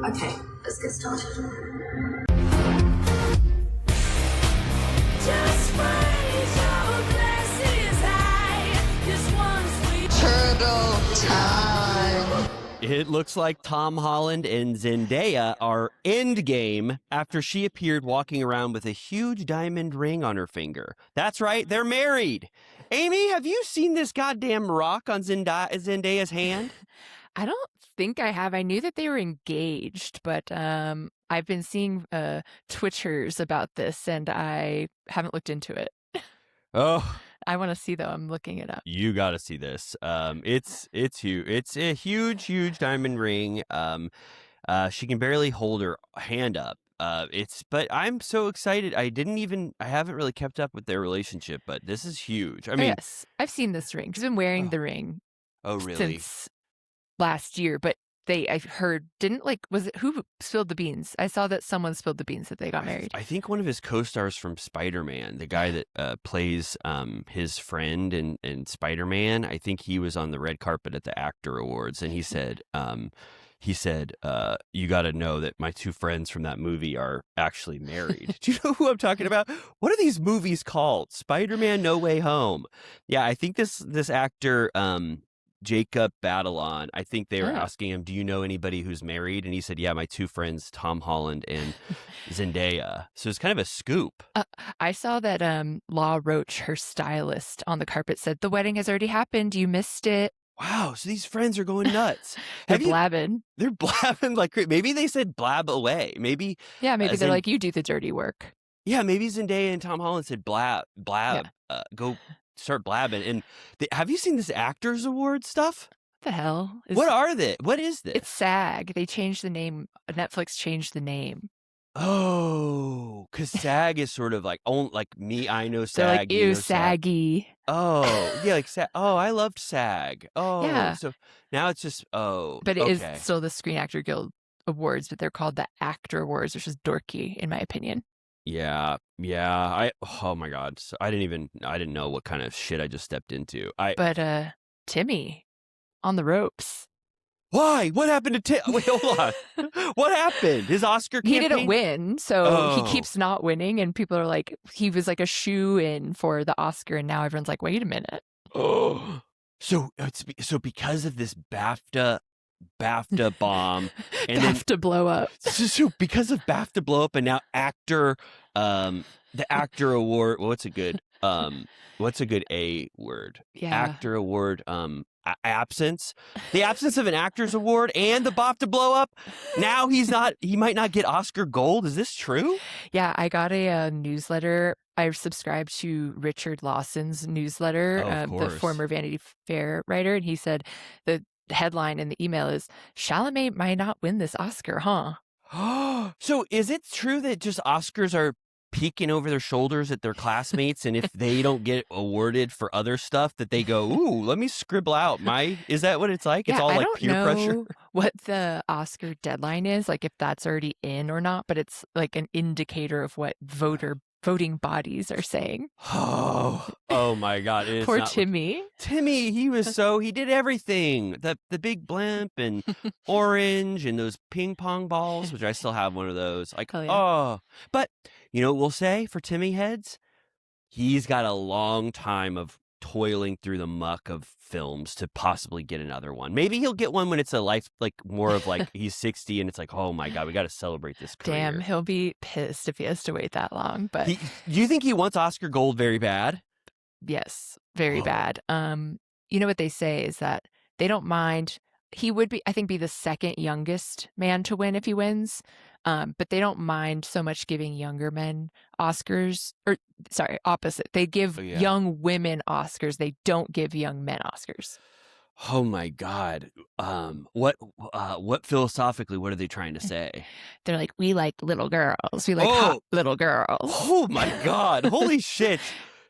Okay, let's get started. Just raise your glasses high. This one's sweet. Turtle time. It looks like Tom Holland and Zendaya are endgame after she appeared walking around with a huge diamond ring on her finger. That's right, they're married. Amy, have you seen this goddamn rock on Zendaya's hand? I don't think I have. I knew that they were engaged, but I've been seeing Twitchers about this, and I haven't looked into it. Oh, I want to see, though. I'm looking it up. you got to see this. It's huge. It's a huge diamond ring. She can barely hold her hand up. But I'm so excited. I haven't really kept up with their relationship, but this is huge. I mean, yes, I've seen this ring. She's been wearing the ring. Oh, really? Since last year, but I've heard, was it who spilled the beans? I saw that someone spilled the beans that they got married. I think one of his co-stars from Spider-Man, the guy that plays his friend in Spider-Man, I think he was on the red carpet at the Actor Awards, and he said, you got to know that my two friends from that movie are actually married. Do you know who I'm talking about? What are these movies called? Spider-Man No Way Home. Yeah, I think this actor, Jacob Batalon, I think they were asking him, do you know anybody who's married? And he said, yeah, my two friends, Tom Holland and Zendaya. So it's kind of a scoop. I saw that Law Roach, her stylist on the carpet, said the wedding has already happened. You missed it. Wow, so these friends are going nuts. They're blabbing. They're blabbing like crazy. Maybe they said blab away. Maybe. Yeah, maybe they're like, you do the dirty work. Yeah, maybe Zendaya and Tom Holland said blab, go start blabbing. And have you seen this Actors Award stuff? What the hell? What are they? What is this? It's SAG. They changed the name. Netflix changed the name. Oh, because SAG is sort of like, me, I know SAG. They're like, ew, saggy. Oh, yeah, like SAG. Oh, I loved SAG. Oh, yeah. So now it's just, But it is still the Screen Actor Guild Awards, but they're called the Actor Awards, which is dorky, in my opinion. Yeah. Oh my God. So I didn't know what kind of shit I just stepped into. But Timmy on the ropes. Why? What happened to Tim? Wait, hold on. What happened? His Oscar campaign? He didn't win, so he keeps not winning, and people are like, he was like a shoe-in for the Oscar, and now everyone's like, wait a minute. Oh. So because of this BAFTA bomb and BAFTA blow up. So because of BAFTA blow up and now the actor award, what's a good A word? Yeah. Actor award absence. The absence of an actor's award and the BAFTA blow up. Now he might not get Oscar gold. Is this true? Yeah, I got a newsletter. I subscribed to Richard Lawson's newsletter, the former Vanity Fair writer, and he said the headline in the email is Chalamet might not win this Oscar, huh? So is it true that just Oscars are peeking over their shoulders at their classmates, and if they don't get awarded for other stuff, that they go, ooh, let me scribble out is that what it's like? It's all like peer pressure. I don't know what the Oscar deadline is, like if that's already in or not, but it's like an indicator of what voting bodies are saying. Oh my God. Poor Timmy. Timmy, he did everything. The big blimp and orange and those ping pong balls, which I still have one of those. Like, but you know what we'll say for Timmy heads? He's got a long time of toiling through the muck of films to possibly get another one. Maybe he'll get one when it's a life, like more of like he's 60 and it's like, oh my God, we got to celebrate this career. Damn, he'll be pissed if he has to wait that long. But do you think he wants Oscar gold very bad? Yes, very bad. You know what they say is that they don't mind. He would be the second youngest man to win if he wins. But they don't mind so much giving younger men Oscars, or sorry, opposite. They give young women Oscars. They don't give young men Oscars. Oh my God. What philosophically, what are they trying to say? They're like, we like little girls. We like hot little girls. Oh my God. Holy shit.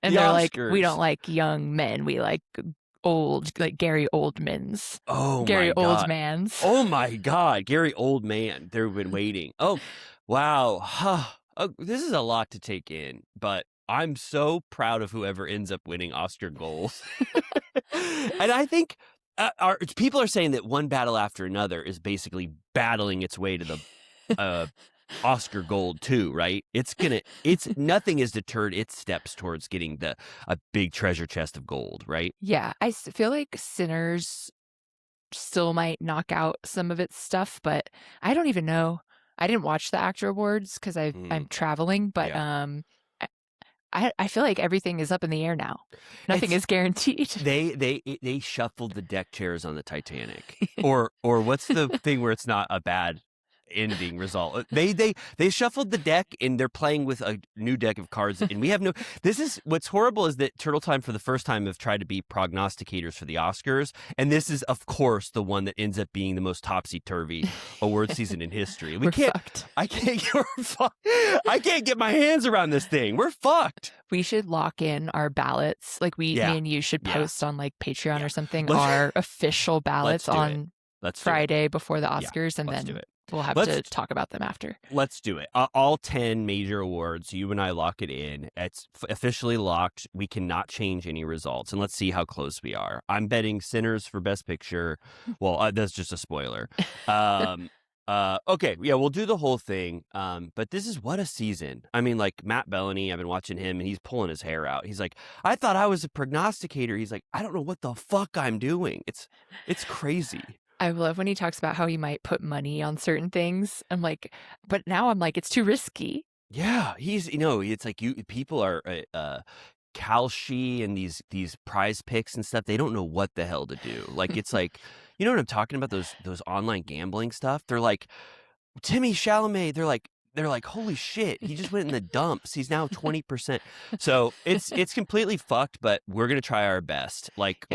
And they're like, we don't like young men. We like old, like Gary Oldman's. Oh, Gary my God. Oldman's. Oh my God, Gary Oldman. They've been waiting. Oh, wow. This is a lot to take in, but I'm so proud of whoever ends up winning Oscar goals. And I think people are saying that one battle after another is basically battling its way to the Oscar gold too, right? It's nothing has deterred its steps towards getting a big treasure chest of gold, right? Yeah, I feel like Sinners still might knock out some of its stuff, but I don't even know. I didn't watch the actor awards because I'm traveling, but I feel like everything is up in the air now. Nothing is guaranteed. They shuffled the deck chairs on the Titanic, or what's the thing where it's not a bad ending result? They shuffled the deck and they're playing with a new deck of cards, and we have no. This is what's horrible is that Turtle Time for the first time have tried to be prognosticators for the Oscars, and this is of course the one that ends up being the most topsy-turvy award season in history. We're fucked. I can't get my hands around this thing. We're fucked. We should lock in our ballots. Like me and you should post on like Patreon or something our official ballots on Friday before the Oscars, and then we'll have to talk about them after. Let's do it. All 10 major awards, you and I lock it in. It's officially locked. We cannot change any results. And let's see how close we are. I'm betting Sinners for Best Picture. Well, that's just a spoiler. Okay, yeah, we'll do the whole thing. But this is what a season. I mean, like Matt Bellany, I've been watching him, and he's pulling his hair out. He's like, I thought I was a prognosticator. He's like, I don't know what the fuck I'm doing. It's crazy. I love when he talks about how he might put money on certain things. I'm like, but now I'm like, it's too risky. Yeah, it's like people are Kalshi and these prize picks and stuff. They don't know what the hell to do. Like it's like, you know what I'm talking about? Those online gambling stuff. They're like Timmy Chalamet. They're like, holy shit, he just went in the dumps. He's now 20%. So it's completely fucked, but we're gonna try our best. Like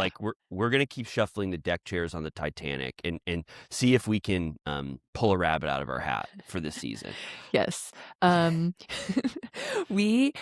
we're gonna keep shuffling the deck chairs on the Titanic and see if we can pull a rabbit out of our hat for this season. Yes. We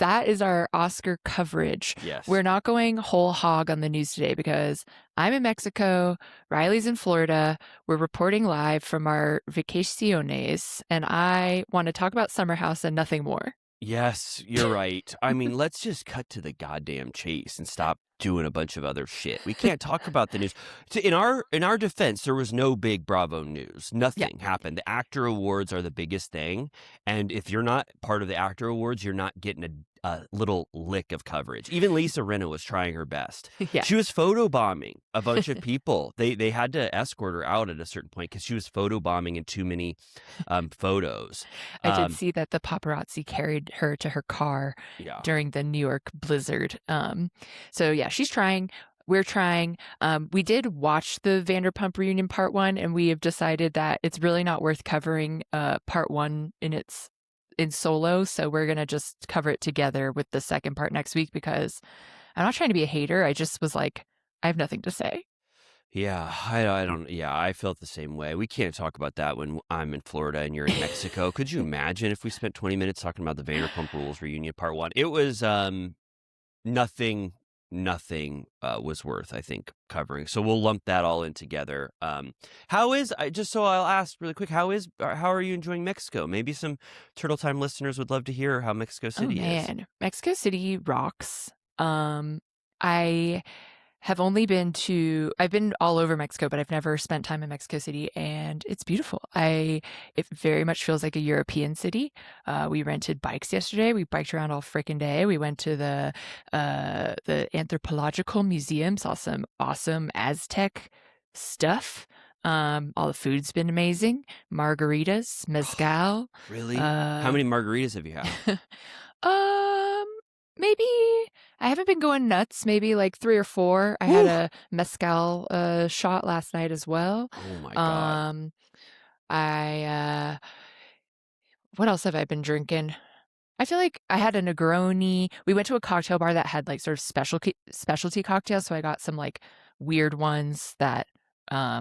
that is our Oscar coverage. Yes. We're not going whole hog on the news today because I'm in Mexico, Riley's in Florida. We're reporting live from our vacaciones, and I want to talk about Summer House and nothing more. Yes, you're right. I mean, let's just cut to the goddamn chase and stop doing a bunch of other shit. We can't talk about the news. In our defense, there was no big Bravo news. Nothing happened. The actor awards are the biggest thing, and if you're not part of the actor awards, you're not getting a little lick of coverage. Even Lisa Rinna was trying her best. She was photobombing a bunch of people. They had to escort her out at a certain point because she was photobombing in too many photos. I did see that the paparazzi carried her to her car during the New York blizzard. So yeah, she's trying. We're trying. We did watch the Vanderpump reunion part 1, and we have decided that it's really not worth covering part 1 in solo, so we're gonna just cover it together with the second part next week because I'm not trying to be a hater. I just was like, I have nothing to say. Yeah, I don't. Yeah, I felt the same way. We can't talk about that when I'm in Florida and you're in Mexico. Could you imagine if we spent 20 minutes talking about the Vanderpump Rules reunion part 1? It was nothing was worth, I think, covering. So we'll lump that all in together. I'll ask really quick, how are you enjoying Mexico? Maybe some Turtle Time listeners would love to hear how Mexico City is. Mexico City rocks. I've been all over Mexico, but I've never spent time in Mexico City, and it's beautiful. It very much feels like a European city. We rented bikes yesterday. We biked around all freaking day. We went to the anthropological museum, saw some awesome Aztec stuff. All the food's been amazing. Margaritas, mezcal. Really? How many margaritas have you had? Maybe I haven't been going nuts. Maybe like 3 or 4. I had a mezcal shot last night as well. Oh my god. What else have I been drinking? I feel like I had a Negroni. We went to a cocktail bar that had like sort of specialty cocktails, so I got some like weird ones that I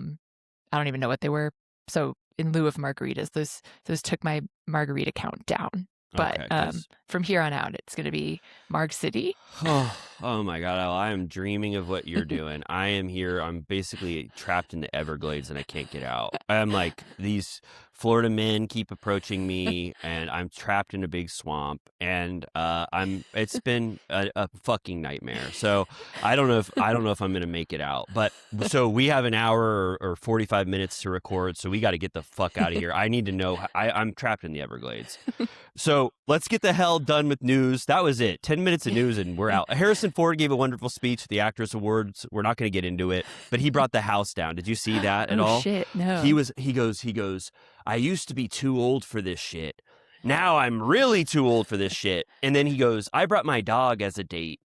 don't even know what they were. So in lieu of margaritas, those took my margarita count down. But from here on out, it's going to be Marg City. Oh my God. I am dreaming of what you're doing. I am here. I'm basically trapped in the Everglades and I can't get out. I'm like these Florida men keep approaching me, and I'm trapped in a big swamp, and it's been a fucking nightmare. So I don't know if I'm gonna make it out. But so we have an hour or 45 minutes to record, so we got to get the fuck out of here. I need to know. I'm trapped in the Everglades. So let's get the hell done with news. That was it. 10 minutes of news and we're out. Harrison Ford gave a wonderful speech at the Actors Awards. We're not going to get into it, but he brought the house down. Did you see that at all? Oh shit, no. He goes, I used to be too old for this shit. Now I'm really too old for this shit. And then he goes, I brought my dog as a date.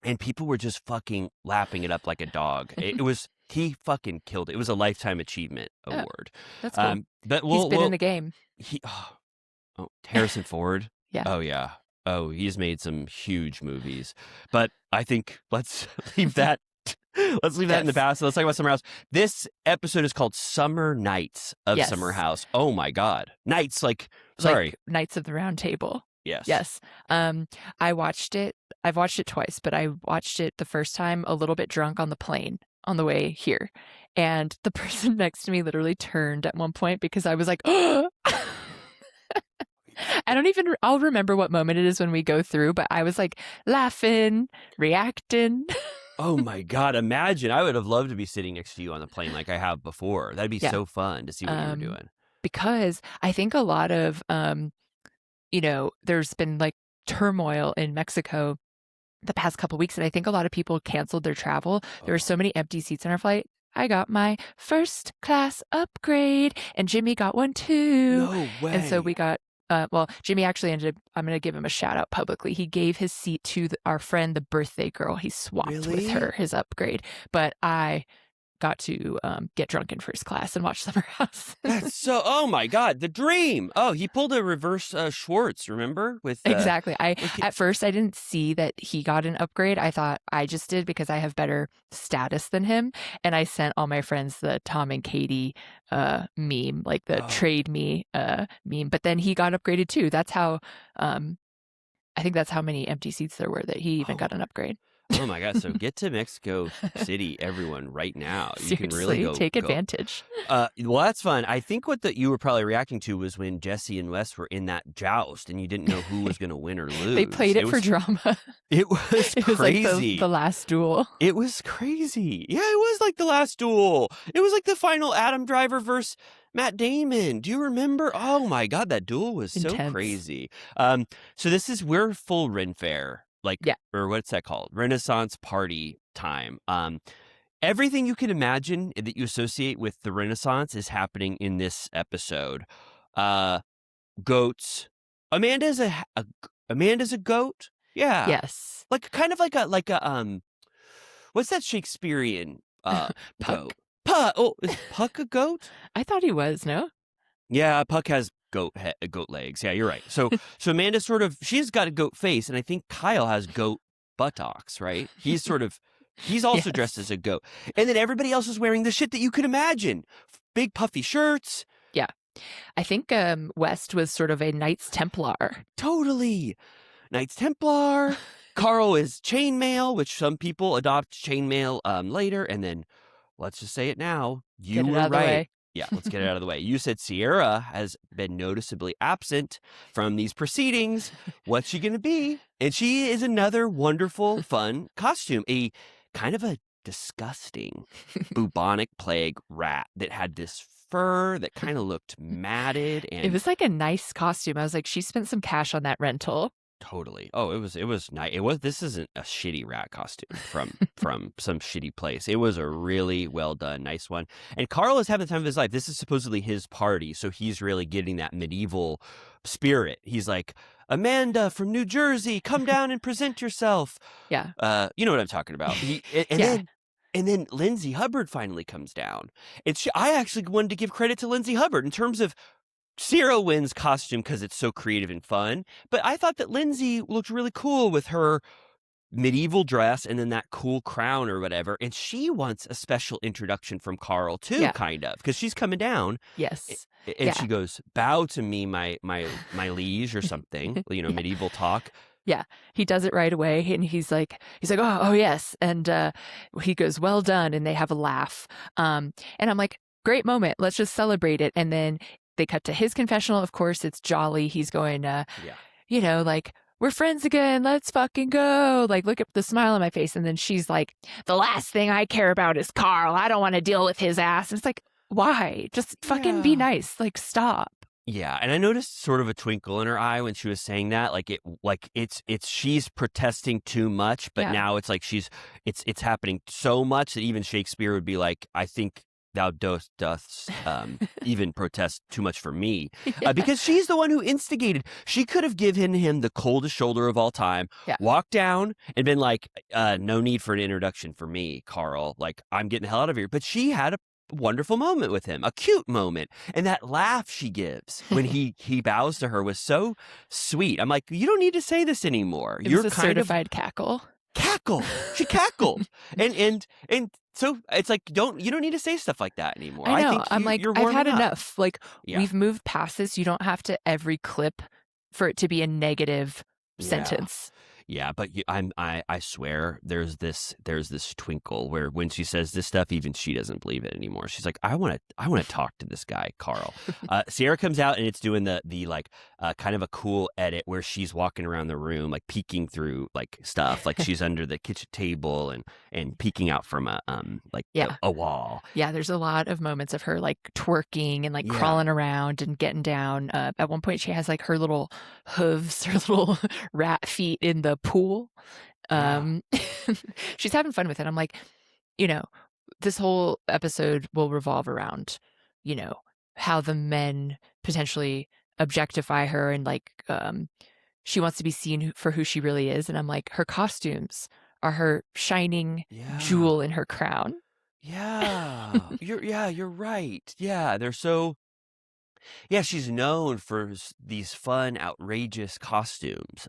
And people were just fucking lapping it up like a dog. He fucking killed it. It was a Lifetime Achievement Award. That's cool. But He's been in the game. Harrison Ford? Yeah. Oh, yeah. Oh, he's made some huge movies. But I think let's leave that. Let's leave that in the past. Let's talk about Summer House. This episode is called Summer Nights of Summer House. Oh my God. Nights, like Knights of the Round Table. Yes. Yes. I watched it. I've watched it twice, but I watched it the first time a little bit drunk on the plane on the way here. And the person next to me literally turned at one point because I was like, oh! I'll remember what moment it is when we go through, but I was like laughing, reacting. Oh my God. Imagine. I would have loved to be sitting next to you on the plane like I have before. That'd be so fun to see what you were doing. Because I think a lot of, there's been like turmoil in Mexico the past couple weeks, and I think a lot of people canceled their travel. There were so many empty seats on our flight. I got my first class upgrade, and Jimmy got one too. No way. And so we got, Jimmy actually ended up, I'm going to give him a shout out publicly. He gave his seat to our friend, the birthday girl. He swapped with her, his upgrade. But I got to get drunk in first class and watch Summer House. That's so, oh my God, the dream. Oh, he pulled a reverse Schwartz, remember? Exactly. At first, I didn't see that he got an upgrade. I thought I just did because I have better status than him. And I sent all my friends the Tom and Katie meme, like the trade me meme. But then he got upgraded too. That's how, I think that's how many empty seats there were that he even got an upgrade. Oh my God. So get to Mexico City, everyone, right now. You Seriously, can really take advantage. Well, that's fun. I think what you were probably reacting to was when Jesse and Wes were in that joust and you didn't know who was going to win or lose. They played it for drama. It was It was crazy. like the last duel. It was crazy. Yeah, it was like the last duel. It was like the final Adam Driver versus Matt Damon. Do you remember? Oh my God, that duel was so Intense. crazy. So we're full Ren Fair. Or what's that called? Renaissance party time. Everything you can imagine that you associate with the Renaissance is happening in this episode. Goats. Amanda's a goat. Yeah. Yes. Like kind of like a what's that Shakespearean Puck. goat? Puck. Oh, is Puck a goat? I thought he was, no? Yeah, Puck has goat legs. Yeah, you're right. So Amanda she's got a goat face, and I think Kyle has goat buttocks, right? He's also dressed as a goat. And then everybody else is wearing the shit that you could imagine. Big puffy shirts. Yeah. I think West was sort of a Knights Templar. Totally. Knights Templar. Carl is chainmail, which some people adopt chainmail later. And then, let's just say it now. You were right. Yeah, let's get it out of the way. You said Ciara has been noticeably absent from these proceedings. What's she going to be? And she is another wonderful, fun costume. A kind of a disgusting bubonic plague rat that had this fur that kind of looked matted. And it was like a nice costume. I was like, she spent some cash on that rental. Totally. Oh, it was nice. This isn't a shitty rat costume from some shitty place. It was a really well done, nice one. And Carl is having the time of his life. This is supposedly his party, so he's really getting that medieval spirit. He's like, Amanda from New Jersey, come down and present yourself. Yeah. You know what I'm talking about. And then Lindsay Hubbard finally comes down. I actually wanted to give credit to Lindsay Hubbard in terms of Ciara wins costume because it's so creative and fun, but I thought that Lindsay looked really cool with her medieval dress and then that cool crown or whatever, and she wants a special introduction from Carl too, kind of, because she's coming down. Yes. And she goes, bow to me, my liege, or something, medieval talk. Yeah, he does it right away, and he's like, oh yes, and he goes, well done, and they have a laugh, and I'm like, great moment, let's just celebrate it, and then they cut to his confessional. Of course, it's jolly. He's going, Yeah. like, we're friends again. Let's fucking go. Like, look at the smile on my face. And then she's like, the last thing I care about is Carl. I don't want to deal with his ass. And it's like, why? Just fucking be nice. Like, stop. Yeah, and I noticed sort of a twinkle in her eye when she was saying that. It's she's protesting too much, but now it's like it's happening so much that even Shakespeare would be like, I think thou dost even protest too much for me, because she's the one who instigated. She could have given him the coldest shoulder of all time, walked down and been like, no need for an introduction for me, Carl. Like, I'm getting the hell out of here. But she had a wonderful moment with him, a cute moment, and that laugh she gives when he bows to her was so sweet. I'm like, you don't need to say this anymore. You're a certified cackle. She cackled, and so it's like, you don't need to say stuff like that anymore. I know. I'm like, I've had enough. Like, we've moved past this. You don't have to every clip for it to be a negative sentence. Yeah, but I swear there's this twinkle where when she says this stuff, even she doesn't believe it anymore. She's like, I want to talk to this guy, Carl. Ciara comes out and it's doing the like kind of a cool edit where she's walking around the room, like peeking through like stuff, like she's under the kitchen table and peeking out from a wall. Yeah, there's a lot of moments of her like twerking and like crawling around and getting down. At one point, she has like her little hooves, her little rat feet in the pool. She's having fun with it. I'm like, this whole episode will revolve around, how the men potentially objectify her and like she wants to be seen for who she really is. And I'm like, her costumes are her shining jewel in her crown. Yeah. You're right. Yeah, they're so. Yeah, she's known for these fun, outrageous costumes.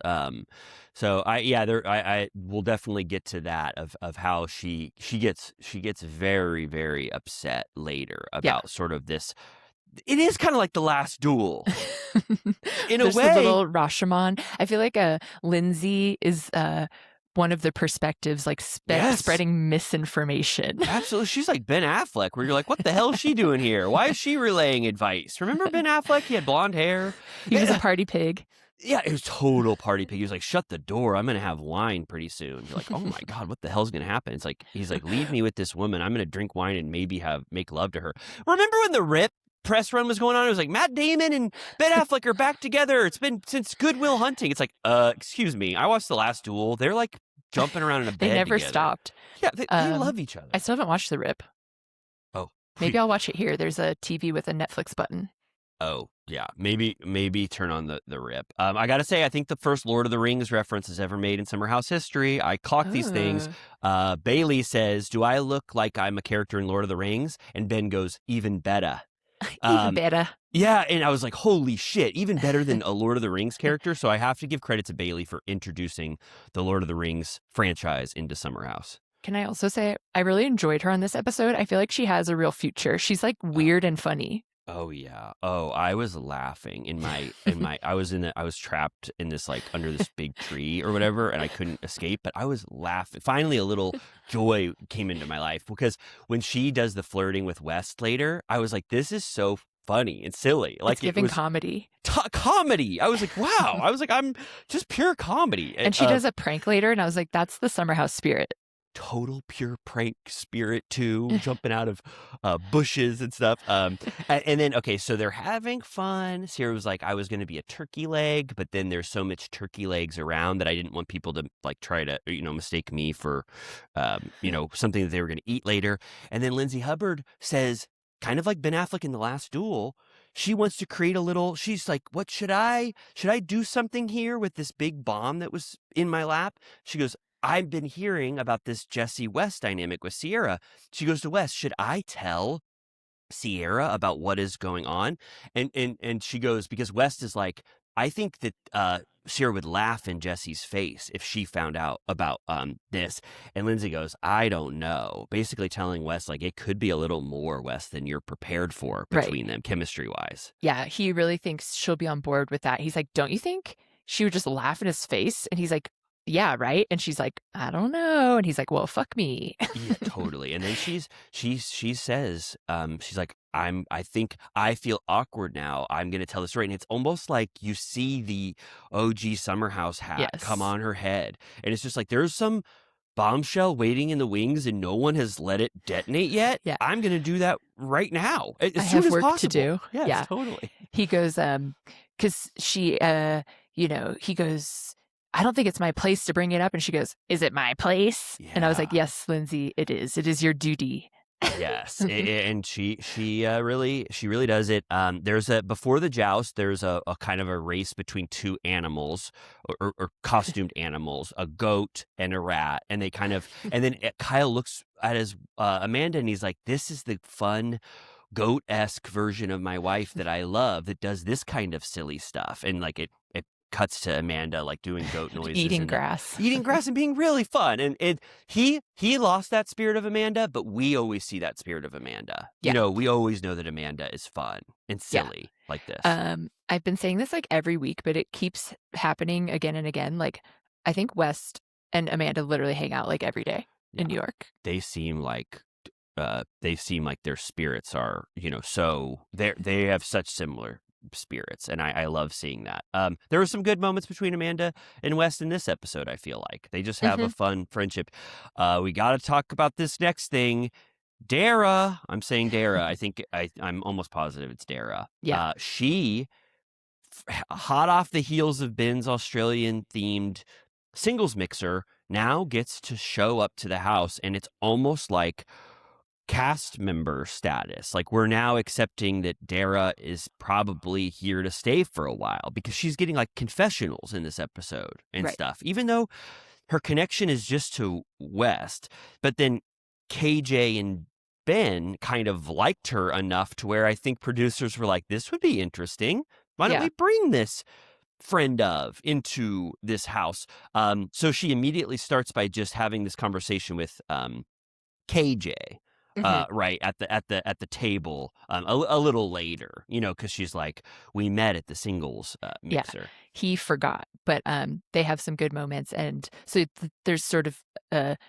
So I will definitely get to that of how she gets very, very upset later about sort of this. It is kind of like the Last Duel, in a way. The little Rashomon. I feel like Lindsay is one of the perspectives, like spreading misinformation. Absolutely. She's like Ben Affleck, where you're like, what the hell is she doing here? Why is she relaying advice? Remember Ben Affleck? He had blonde hair. He was a party pig. Yeah, it was total party pig. He was like, shut the door. I'm going to have wine pretty soon. You're like, oh my God, what the hell's going to happen? It's like, he's like, leave me with this woman. I'm going to drink wine and maybe make love to her. Remember when the Rip press run was going on? It was like Matt Damon and Ben Affleck are back together. It's been since Good Will Hunting. It's like, excuse me. I watched The Last Duel. They're like jumping around in a bed. They never together. Stopped. Yeah, they love each other. I still haven't watched The Rip. Oh, maybe I'll watch it here. There's a TV with a Netflix button. Oh yeah, maybe turn on the Rip. I gotta say, I think the first Lord of the Rings reference is ever made in Summer House history. I clock these things. Bailey says, "Do I look like I'm a character in Lord of the Rings?" And Ben goes, "Even better." Even better. Yeah, and I was like, holy shit, even better than a Lord of the Rings character. So I have to give credit to Bailey for introducing the Lord of the Rings franchise into Summer House. Can I also say I really enjoyed her on this episode? I feel like she has a real future. She's like weird and funny. Oh yeah. Oh, I was laughing I was trapped in this like under this big tree or whatever, and I couldn't escape, but I was laughing. Finally, a little joy came into my life because when she does the flirting with West later, I was like, this is so funny and silly. Like, it's giving comedy. Comedy. I was like, wow. I was like, I'm just pure comedy. And she does a prank later, and I was like, that's the Summer House spirit. Total pure prank spirit too, jumping out of bushes and stuff. And then, okay, so they're having fun. Ciara was like, I was going to be a turkey leg, but then there's so much turkey legs around that I didn't want people to like try to, mistake me for, something that they were going to eat later. And then Lindsay Hubbard says, kind of like Ben Affleck in The Last Duel, she wants to create she's like, what should I do something here with this big bomb that was in my lap? She goes, I've been hearing about this Jesse West dynamic with Ciara. She goes to West, should I tell Ciara about what is going on? And she goes, because West is like, I think that Ciara would laugh in Jesse's face if she found out about this. And Lindsay goes, I don't know. Basically telling West, like, it could be a little more, West, than you're prepared for between them chemistry-wise. Yeah, he really thinks she'll be on board with that. He's like, don't you think she would just laugh in his face? And he's like, yeah, right. And she's like, I don't know. And he's like, well, fuck me. Yeah, totally. And then she says, she's like, I think I feel awkward now. I'm going to tell the story. And it's almost like you see the OG Summer House hat come Yes. on her head. And it's just like, there's some bombshell waiting in the wings and no one has let it detonate yet. Yeah. I'm going to do that right now, as I soon have as work possible. to do. Yes, Yeah. totally. He goes, because she, he goes, I don't think it's my place to bring it up. And she goes, is it my place? And I was like, Yeah. yes, Lindsay, it is. It is your duty. Yes, and she really does it. There's before the joust, there's a kind of a race between two animals or costumed animals, a goat and a rat, and they kind of, and then Kyle looks at his Amanda and he's like, "This is the fun goat-esque version of my wife that I love that does this kind of silly stuff," and like it cuts to Amanda like doing goat noises, Eating and grass. eating grass and being really fun. And he lost that spirit of Amanda, but we always see that spirit of Amanda. Yeah. You know, we always know that Amanda is fun and silly like this. I've been saying this like every week, but it keeps happening again and again. Like, I think West and Amanda literally hang out like every day in New York. They seem like their spirits are, so they have such similar spirits, and I love seeing that. There were some good moments between Amanda and West in this episode. I feel like they just have a fun friendship. We got to talk about this next thing. Dara, I'm saying Dara. I think I'm almost positive it's Dara. Yeah. She, hot off the heels of Ben's Australian themed singles mixer, now gets to show up to the house, and it's almost like cast member status. Like, we're now accepting that Dara is probably here to stay for a while because she's getting like confessionals in this episode and stuff, even though her connection is just to West. But then KJ and Ben kind of liked her enough to where I think producers were like, this would be interesting. Why don't we bring this friend of into this house? So she immediately starts by just having this conversation with KJ. Right at the table a little later, because she's like, we met at the singles mixer. Yeah, he forgot, but they have some good moments, and so there's sort of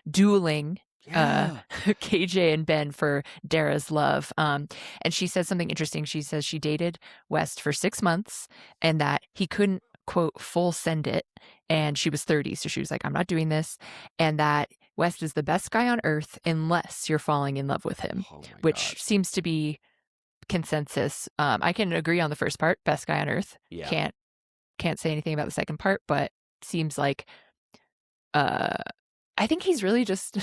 dueling KJ and Ben for Dara's love. And she says something interesting. She says she dated West for 6 months and that he couldn't, quote, full send it, and she was 30, so she was like, I'm not doing this, and that West is the best guy on earth unless you're falling in love with him, which seems to be consensus. I can agree on the first part, best guy on earth. Can't say anything about the second part, but seems like I think he's really just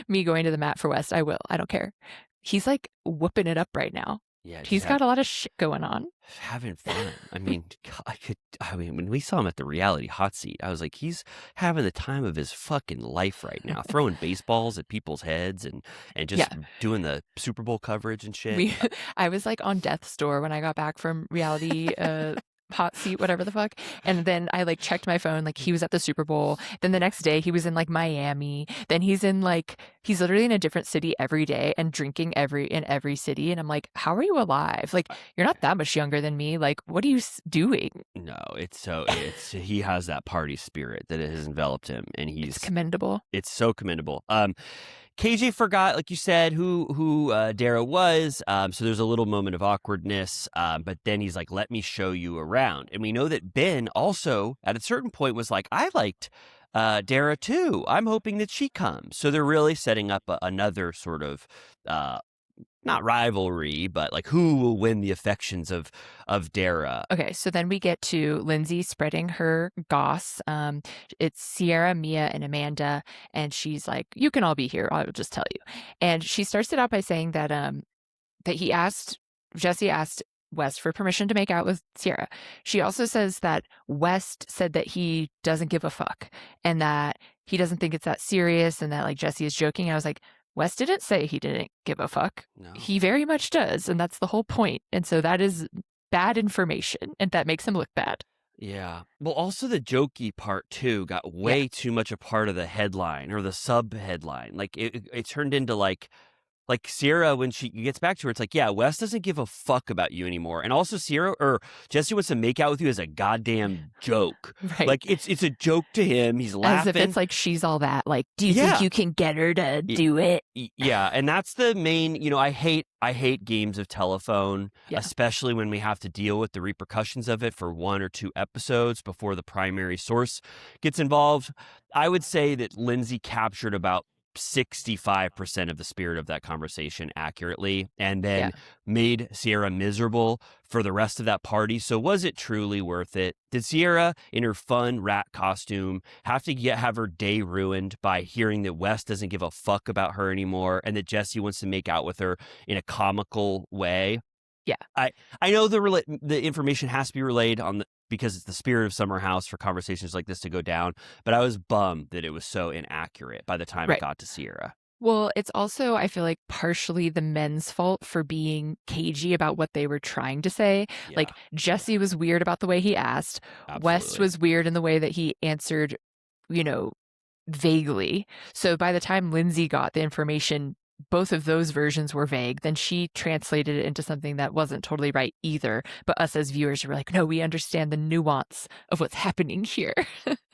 me going to the mat for West. I don't care. He's like whooping it up right now. Yeah, he's got a lot of shit going on. Having fun. I mean, when we saw him at the reality hot seat, I was like, he's having the time of his fucking life right now, throwing baseballs at people's heads and just doing the Super Bowl coverage and shit. I was like on death's door when I got back from reality hot seat, whatever the fuck. And then I like checked my phone, like he was at the Super Bowl. Then the next day he was in like Miami. Then he's literally in a different city every day and drinking in every city. And I'm like, how are you alive? Like, you're not that much younger than me. Like, what are you doing? No, he has that party spirit that has enveloped him, and it's commendable. It's so commendable. KJ forgot, like you said, who Dara was. So there's a little moment of awkwardness. But then he's like, let me show you around. And we know that Ben also, at a certain point, was like, I liked Dara too. I'm hoping that she comes. So they're really setting up another sort of, not rivalry, but like who will win the affections of Dara. Okay, so then we get to Lindsay spreading her goss. It's Ciara, Mia, and Amanda, and she's like, you can all be here, I'll just tell you. And she starts it out by saying that Jesse asked West for permission to make out with Ciara. She also says that West said that he doesn't give a fuck and that he doesn't think it's that serious and that like Jesse is joking. And I was like, West didn't say he didn't give a fuck. No. He very much does, and that's the whole point. And so that is bad information, and that makes him look bad. Yeah. Well, also the jokey part, too, got way too much a part of the headline or the sub-headline. Like, it turned into, like, like Ciara, when she gets back to her, it's like, yeah, Wes doesn't give a fuck about you anymore. And also Jesse wants to make out with you as a goddamn joke. Right. Like it's a joke to him. He's laughing. As if it's like she's all that. Like, do you think you can get her to do it? Yeah, and that's the main, I hate games of telephone, especially when we have to deal with the repercussions of it for 1 or 2 episodes before the primary source gets involved. I would say that Lindsay captured about 65% of the spirit of that conversation accurately, and then made Ciara miserable for the rest of that party. So was it truly worth it? Did Ciara, in her fun rat costume, have to have her day ruined by hearing that Wes doesn't give a fuck about her anymore and that Jesse wants to make out with her in a comical way? Yeah. I know the information has to be relayed because it's the spirit of Summer House for conversations like this to go down, but I was bummed that it was so inaccurate by the time it got to Ciara. Well, it's also, I feel like, partially the men's fault for being cagey about what they were trying to say. Yeah. Like, Jesse was weird about the way he asked. Absolutely. West was weird in the way that he answered, vaguely. So by the time Lindsay got the information, both of those versions were vague. Then she translated it into something that wasn't totally right either. But us as viewers were like, no, we understand the nuance of what's happening here.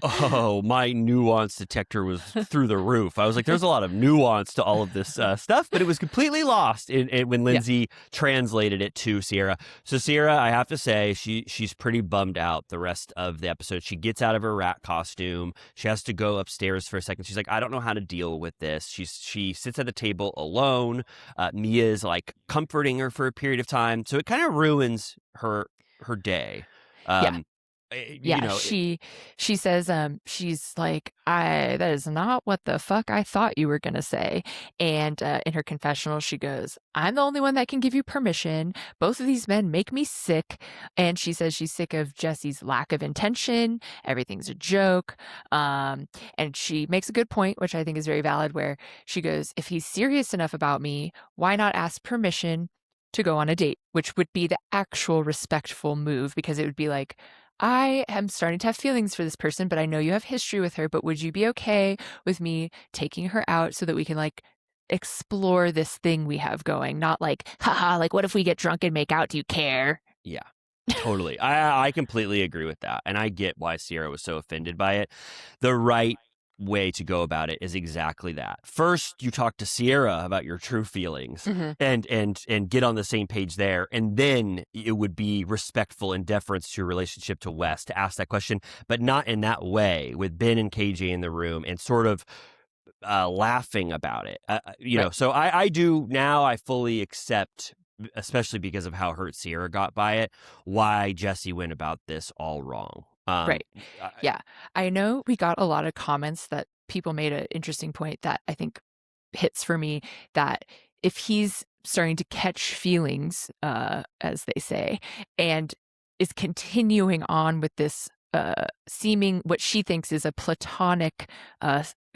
Oh, my nuance detector was through the roof. I was like, there's a lot of nuance to all of this stuff, but it was completely lost when Lindsay translated it to Ciara. So Ciara, I have to say, she's pretty bummed out the rest of the episode. She gets out of her rat costume. She has to go upstairs for a second. She's like, I don't know how to deal with this. She sits at the table alone. Mia's like comforting her for a period of time. So it kind of ruins her day. She says she's like, that is not what the fuck I thought you were gonna say. And in her confessional she goes, I'm the only one that can give you permission. Both of these men make me sick. And she says she's sick of Jesse's lack of intention. Everything's a joke. And she makes a good point, which I think is very valid, where she goes, if he's serious enough about me, why not ask permission to go on a date? Which would be the actual respectful move, because it would be like, I am starting to have feelings for this person, but I know you have history with her, but would you be okay with me taking her out so that we can like explore this thing we have going? Not like, haha, like what if we get drunk and make out? Do you care? Yeah, totally. I completely agree with that. And I get why Ciara was so offended by it. The right way to go about it is exactly that. First, you talk to Ciara about your true feelings and get on the same page there. And then it would be respectful and deference to your relationship to Wes to ask that question, but not in that way with Ben and KJ in the room and sort of laughing about it. So I do now, I fully accept, especially because of how hurt Ciara got by it, why Jesse went about this all wrong. Right. Yeah. I know we got a lot of comments that people made an interesting point that I think hits for me, that if he's starting to catch feelings, as they say, and is continuing on with this seeming what she thinks is a platonic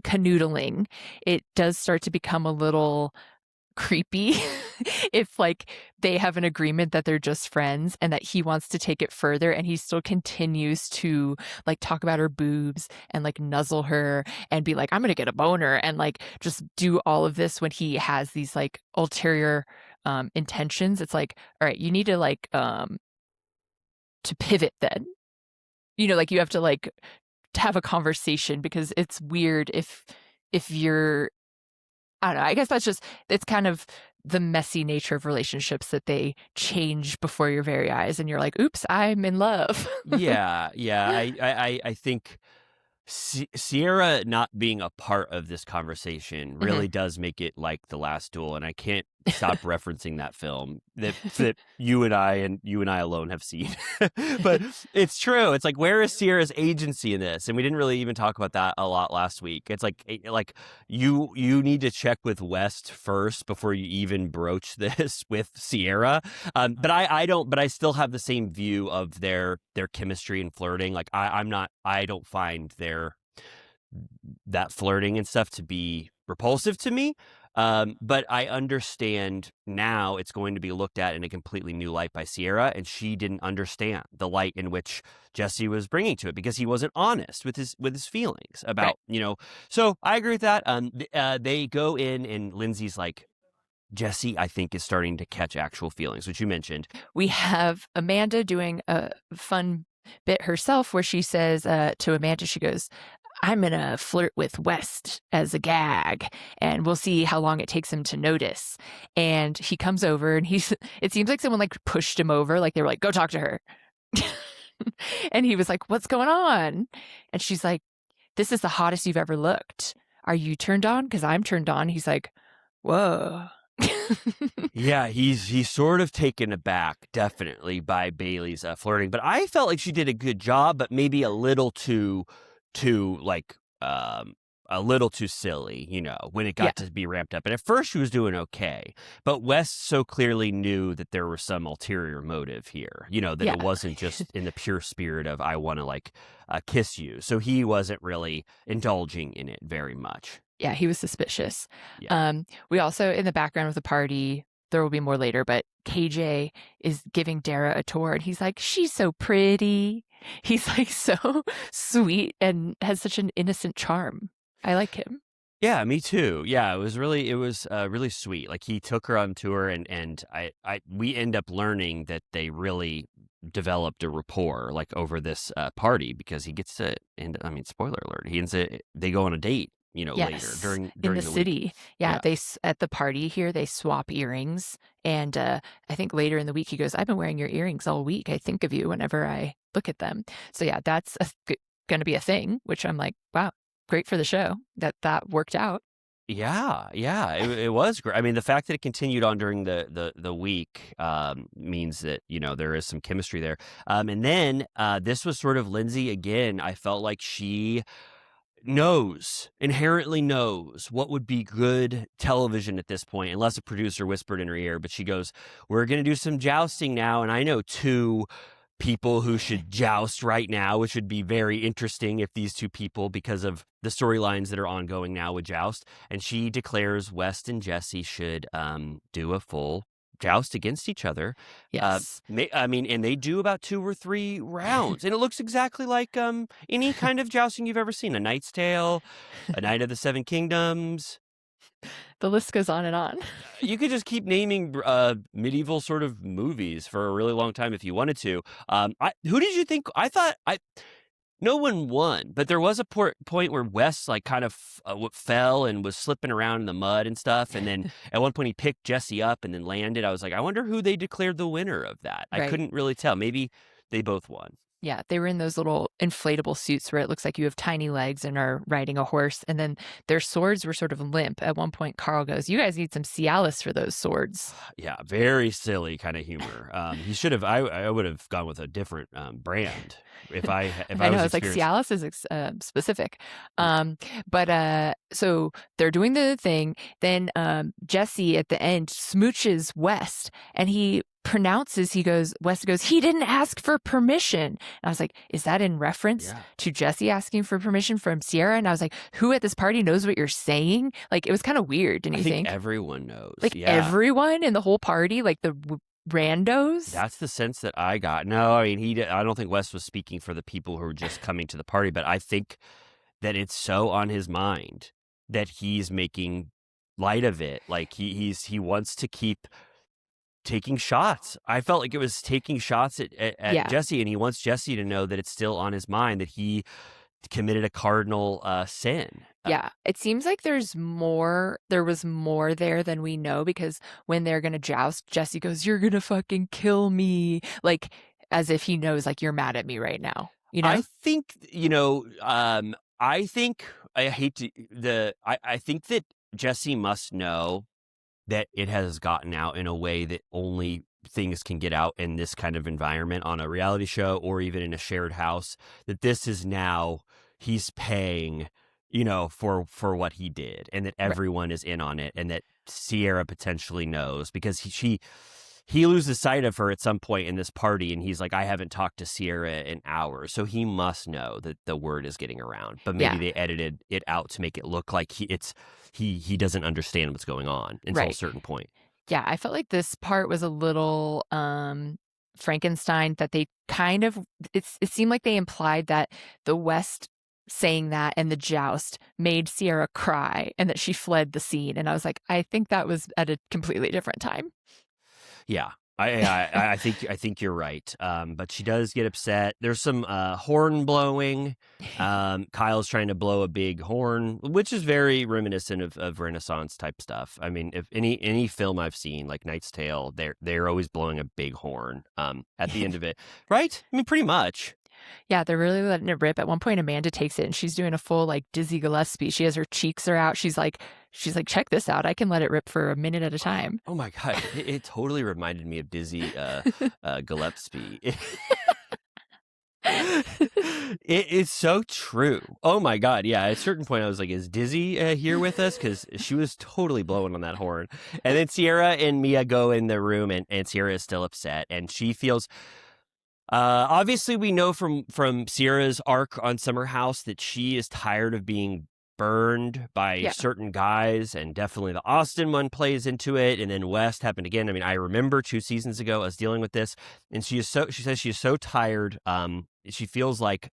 canoodling, it does start to become a little creepy if like they have an agreement that they're just friends and that he wants to take it further and he still continues to like talk about her boobs and like nuzzle her and be like, I'm gonna get a boner, and like just do all of this when he has these like ulterior intentions. It's like, all right, you need to like to pivot then, like you have to like to have a conversation, because it's weird if you're, I don't know. I guess it's kind of the messy nature of relationships that they change before your very eyes, and you're like, "Oops, I'm in love." Yeah. I think Ciara not being a part of this conversation really does make it like The Last Duel, and I can't stop referencing that film that you and I alone have seen. But it's true. It's like, where is Ciara's agency in this? And we didn't really even talk about that a lot last week. It's like you need to check with West first before you even broach this with Ciara. But I don't. But I still have the same view of their chemistry and flirting. Like I don't find that flirting and stuff to be repulsive to me. But I understand now it's going to be looked at in a completely new light by Ciara, and she didn't understand the light in which Jesse was bringing to it because he wasn't honest with his feelings about, So I agree with that. They go in and Lindsay's like Jesse, I think, is starting to catch actual feelings, which you mentioned. We have Amanda doing a fun bit herself where she says to Amanda, she goes, I'm going to flirt with West as a gag, and we'll see how long it takes him to notice. And he comes over, and it seems like someone like pushed him over, like they were like, go talk to her. And he was like, what's going on? And she's like, this is the hottest you've ever looked. Are you turned on? Because I'm turned on. He's like, whoa. Yeah, he's sort of taken aback, definitely, by Bailey's flirting. But I felt like she did a good job, but maybe a little too like a little too silly, when it got to be ramped up. And at first she was doing okay, but West so clearly knew that there was some ulterior motive here, that it wasn't just in the pure spirit of I want to like kiss you. So he wasn't really indulging in it very much. Yeah, he was suspicious. Yeah. We also, in the background of the party, there will be more later, but KJ is giving Dara a tour, and he's like, she's so pretty. He's like so sweet and has such an innocent charm. I like him. Yeah, me too. Yeah, it was really sweet. Like he took her on tour, and we end up learning that they really developed a rapport like over this party, because he gets to, and I mean, spoiler alert, they go on a date. Later during in the city. week. Yeah, at the party here, they swap earrings. And I think later in the week, he goes, I've been wearing your earrings all week. I think of you whenever I look at them. So yeah, that's going to be a thing, which I'm like, wow, great for the show that worked out. Yeah, it was great. I mean, the fact that it continued on during the week means that, there is some chemistry there. And then this was sort of Lindsay again. I felt like she inherently knows what would be good television at this point, unless a producer whispered in her ear. But she goes, we're going to do some jousting now. And I know two people who should joust right now, which would be very interesting if these two people, because of the storylines that are ongoing now, would joust. And she declares West and Jesse should do a full joust against each other. Yes. And they do about 2 or 3 rounds, and it looks exactly like any kind of jousting you've ever seen. A Knight's Tale, a Knight of the Seven Kingdoms. The list goes on and on. You could just keep naming medieval sort of movies for a really long time if you wanted to. Who did you think? No one won, but there was a point where Wes like kind of fell and was slipping around in the mud and stuff. And then at one point he picked Jesse up and then landed. I was like, I wonder who they declared the winner of that. Right. I couldn't really tell. Maybe they both won. Yeah, they were in those little inflatable suits where it looks like you have tiny legs and are riding a horse. And then their swords were sort of limp. At one point, Carl goes, you guys need some Cialis for those swords. Yeah, very silly kind of humor. He should have, I would have gone with a different brand if I know, was it's like Cialis is specific. So they're doing the thing. Then Jesse at the end smooches West, and West goes, he didn't ask for permission. And I was like, is that in reference to Jesse asking for permission from Ciara? And I was like, who at this party knows what you're saying? Like, it was kind of weird, didn't you think? Everyone knows. Like, everyone in the whole party, like the randos? That's the sense that I got. No, I mean, I don't think Wes was speaking for the people who were just coming to the party, but I think that it's so on his mind that he's making light of it. Like, he wants to keep taking shots. I felt like it was taking shots at Jesse, and he wants Jesse to know that it's still on his mind that he committed a cardinal sin. Yeah, it seems like there was more there than we know, because when they're going to joust, Jesse goes, you're going to fucking kill me. Like, as if he knows, like, you're mad at me right now. I think, I think that Jesse must know that it has gotten out in a way that only things can get out in this kind of environment on a reality show or even in a shared house, that this is now he's paying, for what he did, and that everyone is in on it, and that Ciara potentially knows, because he loses sight of her at some point in this party, and he's like, I haven't talked to Ciara in hours. So he must know that the word is getting around. But maybe they edited it out to make it look like he doesn't understand what's going on until a certain point. Yeah, I felt like this part was a little Frankenstein, that they kind of, it seemed like they implied that the West saying that and the joust made Ciara cry and that she fled the scene. And I was like, I think that was at a completely different time. Yeah. I think you're right. But she does get upset. There's some horn blowing. Kyle's trying to blow a big horn, which is very reminiscent of Renaissance type stuff. I mean, if any film I've seen, like Knight's Tale, they're always blowing a big horn at the end of it, right? I mean, pretty much. Yeah, they're really letting it rip. At one point, Amanda takes it and she's doing a full like Dizzy Gillespie. She has her cheeks are out. She's like, check this out. I can let it rip for a minute at a time. Oh my God. It totally reminded me of Dizzy Gillespie. It is so true. Oh my God. Yeah. At a certain point, I was like, is Dizzy here with us? Because she was totally blowing on that horn. And then Ciara and Mia go in the room and Ciara is still upset. And she feels... obviously, we know from Ciara's arc on Summer House that she is tired of being burned by certain guys, and definitely the Austin one plays into it. And then West happened again. I mean, I remember 2 seasons ago I was dealing with this, and she says she is so tired. She feels like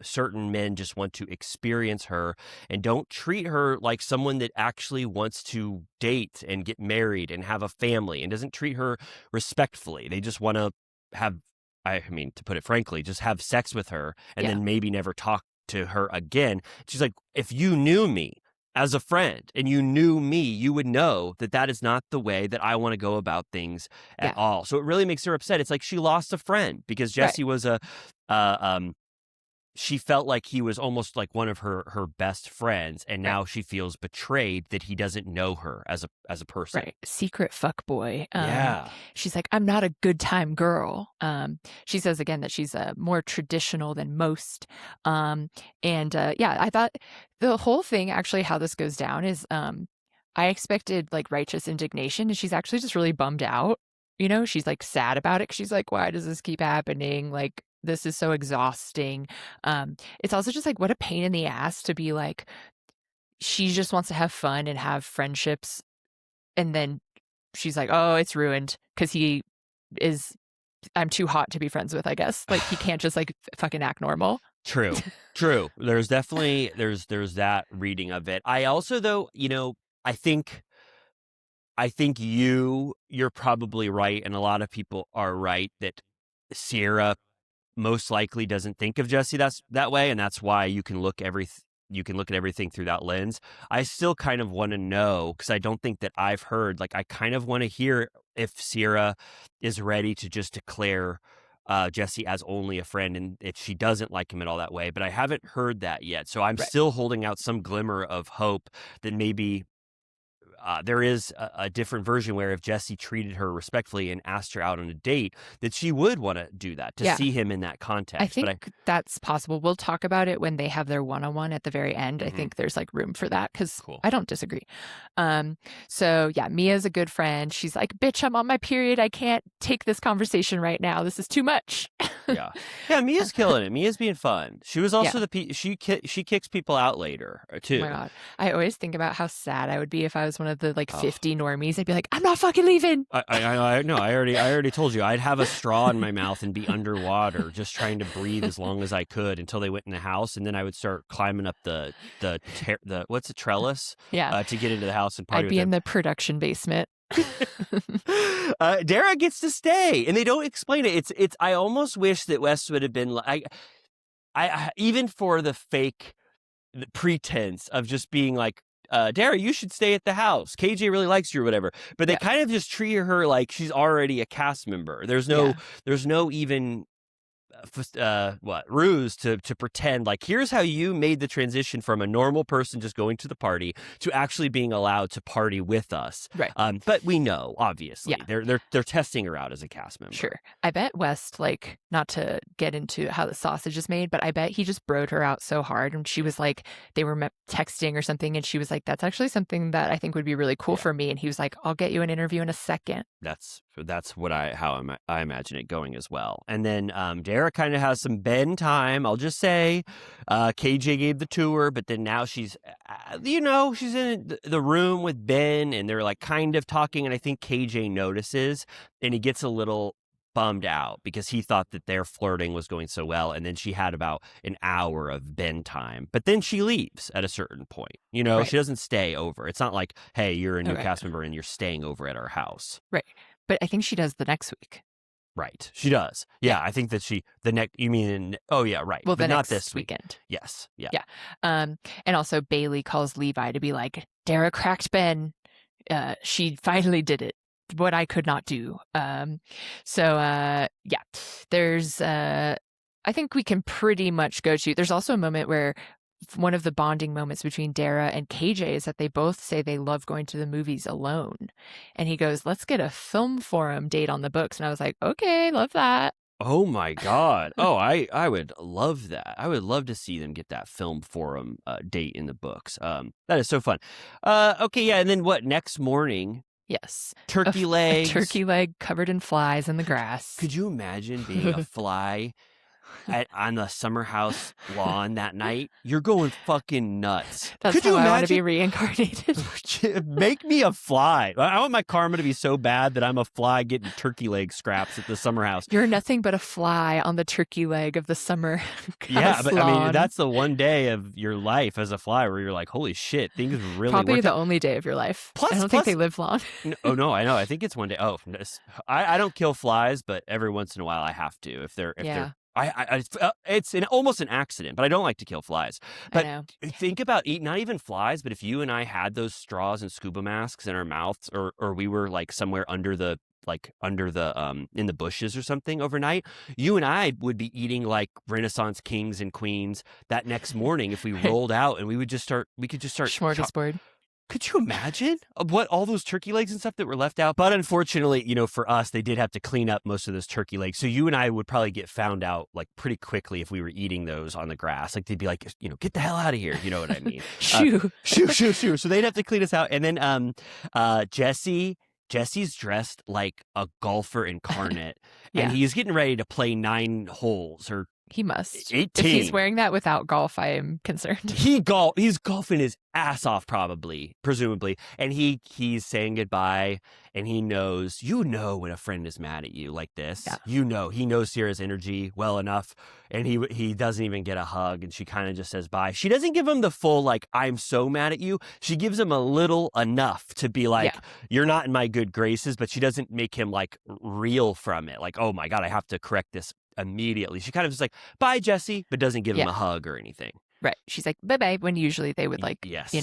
certain men just want to experience her and don't treat her like someone that actually wants to date and get married and have a family, and doesn't treat her respectfully. They just want to have, I mean, to put it frankly, just have sex with her and then maybe never talk to her again. She's like, if you knew me as a friend and you knew me, you would know that that is not the way that I want to go about things at all. So it really makes her upset. It's like she lost a friend because Jesse was she felt like he was almost like one of her best friends, and now she feels betrayed that he doesn't know her as a person. Right. Secret fuckboy. Yeah. She's like, I'm not a good time girl. She says again that she's more traditional than most. I thought the whole thing, actually, how this goes down is I expected like righteous indignation, and she's actually just really bummed out. You know, she's like sad about it. She's like, why does this keep happening? Like, this is so exhausting. It's also just like, what a pain in the ass to be like, she just wants to have fun and have friendships. And then she's like, oh, it's ruined because I'm too hot to be friends with, I guess. Like, he can't just like fucking act normal. True. There's definitely, there's that reading of it. I also, though, you know, I think you're probably right, and a lot of people are right, that Ciara most likely doesn't think of Jesse that way, and that's why you can look at everything through that lens. I still kind of want to know, because I don't think that I've heard, like, I kind of want to hear if Ciara is ready to just declare Jesse as only a friend, and if she doesn't like him at all that way, but I haven't heard that yet. So I'm still holding out some glimmer of hope that maybe there is a different version where if Jesse treated her respectfully and asked her out on a date, that she would want to do that, to see him in that context. I think that's possible. We'll talk about it when they have their one-on-one at the very end. I think there's like room for that, because I don't disagree. So yeah, Mia's a good friend. She's like, bitch, I'm on my period. I can't take this conversation right now. This is too much. Yeah, Mia's killing it. Mia's being fun. She was also she kicks people out later too. Oh my God. I always think about how sad I would be if I was one of the like 50 normies. I'd be like, I'm not fucking leaving. I know. I already told you. I'd have a straw in my mouth and be underwater, just trying to breathe as long as I could until they went in the house, and then I would start climbing up the what's a trellis? To get into the house and party. I'd be in the production basement. Dara gets to stay, and they don't explain it. It's. I almost wish that West would have been like, I even for the fake pretense of just being like, Dara, you should stay at the house. KJ really likes you or whatever. But they kind of just treat her like she's already a cast member. There's no even ruse to pretend like, here's how you made the transition from a normal person just going to the party to actually being allowed to party with us. Right. But we know, obviously, they're testing her out as a cast member. Sure. I bet West, like, not to get into how the sausage is made, but I bet he just broed her out so hard, and she was like, they were texting or something, and she was like, that's actually something that I think would be really cool for me. And he was like, I'll get you an interview in a second. That's what I imagine it going as well. And then Dara kind of has some Ben time. I'll just say KJ gave the tour, but then now she's she's in the room with Ben, and they're like kind of talking, and I think KJ notices, and he gets a little bummed out because he thought that their flirting was going so well. And then she had about an hour of Ben time. But then she leaves at a certain point. You know, Right. she doesn't stay over. It's not like, hey, you're a new Right. cast member and you're staying over at our house. Right. But I think she does the next week. Right. She does. Yeah. I think that you mean, oh, yeah, right. Well, but the not next this week. weekend. Yes. Yeah. Yeah. And also Bailey calls Levi to be like, Dara cracked Ben. She finally did it. What I could not do. There's I think we can pretty much go to. There's also a moment where one of the bonding moments between Dara and KJ is that they both say they love going to the movies alone. And he goes, let's get a film forum date on the books. And I was like, okay, love that. Oh my God. Oh, I would love that. I would love to see them get that film forum date in the books. That is so fun. Okay, yeah, and then what, next morning? Yes. Turkey legs. A turkey leg covered in flies in the grass. Could you imagine being a fly on the summer house lawn that night? You're going fucking nuts. That's Could how you I want to be imagine? reincarnated. Make me a fly. I want my karma to be so bad that I'm a fly getting turkey leg scraps at the summer house. You're nothing but a fly on the turkey leg of the summer Yeah, but I mean, lawn. that's the one day of your life as a fly where you're like, holy shit, things really Probably worked the out. only day of your life. Plus- I don't think plus- they live long. No, I know. I think it's one day. Oh, I don't kill flies, but every once in a while I have to. If they're it's almost an accident, but I don't like to kill flies. I But know. think about not even flies, but if you and I had those straws and scuba masks in our mouths, or we were like somewhere under the in the bushes or something overnight, you and I would be eating like Renaissance kings and queens that next morning if we rolled out, and we could just start Smorgasbord. Could you imagine what all those turkey legs and stuff that were left out? But unfortunately, for us, they did have to clean up most of those turkey legs. So you and I would probably get found out like pretty quickly if we were eating those on the grass. Like they'd be like, get the hell out of here. You know what I mean? Shoo. Shoo. So they'd have to clean us out. And then Jesse's dressed like a golfer incarnate, and he's getting ready to play 9 holes or He must. 18. If he's wearing that without golf, I am concerned. He's golfing his ass off, presumably, and he's saying goodbye, and he knows, when a friend is mad at you like this. Yeah. He knows Ciara's energy well enough, and he doesn't even get a hug, and she kind of just says bye. She doesn't give him the full like, I'm so mad at you. She gives him a little enough to be like, you're not in my good graces, but she doesn't make him like reel from it. Like, oh my God, I have to correct this immediately. She kind of just like, bye, Jesse, but doesn't give him a hug or anything. Right. She's like, bye-bye, when usually they would like, Yes.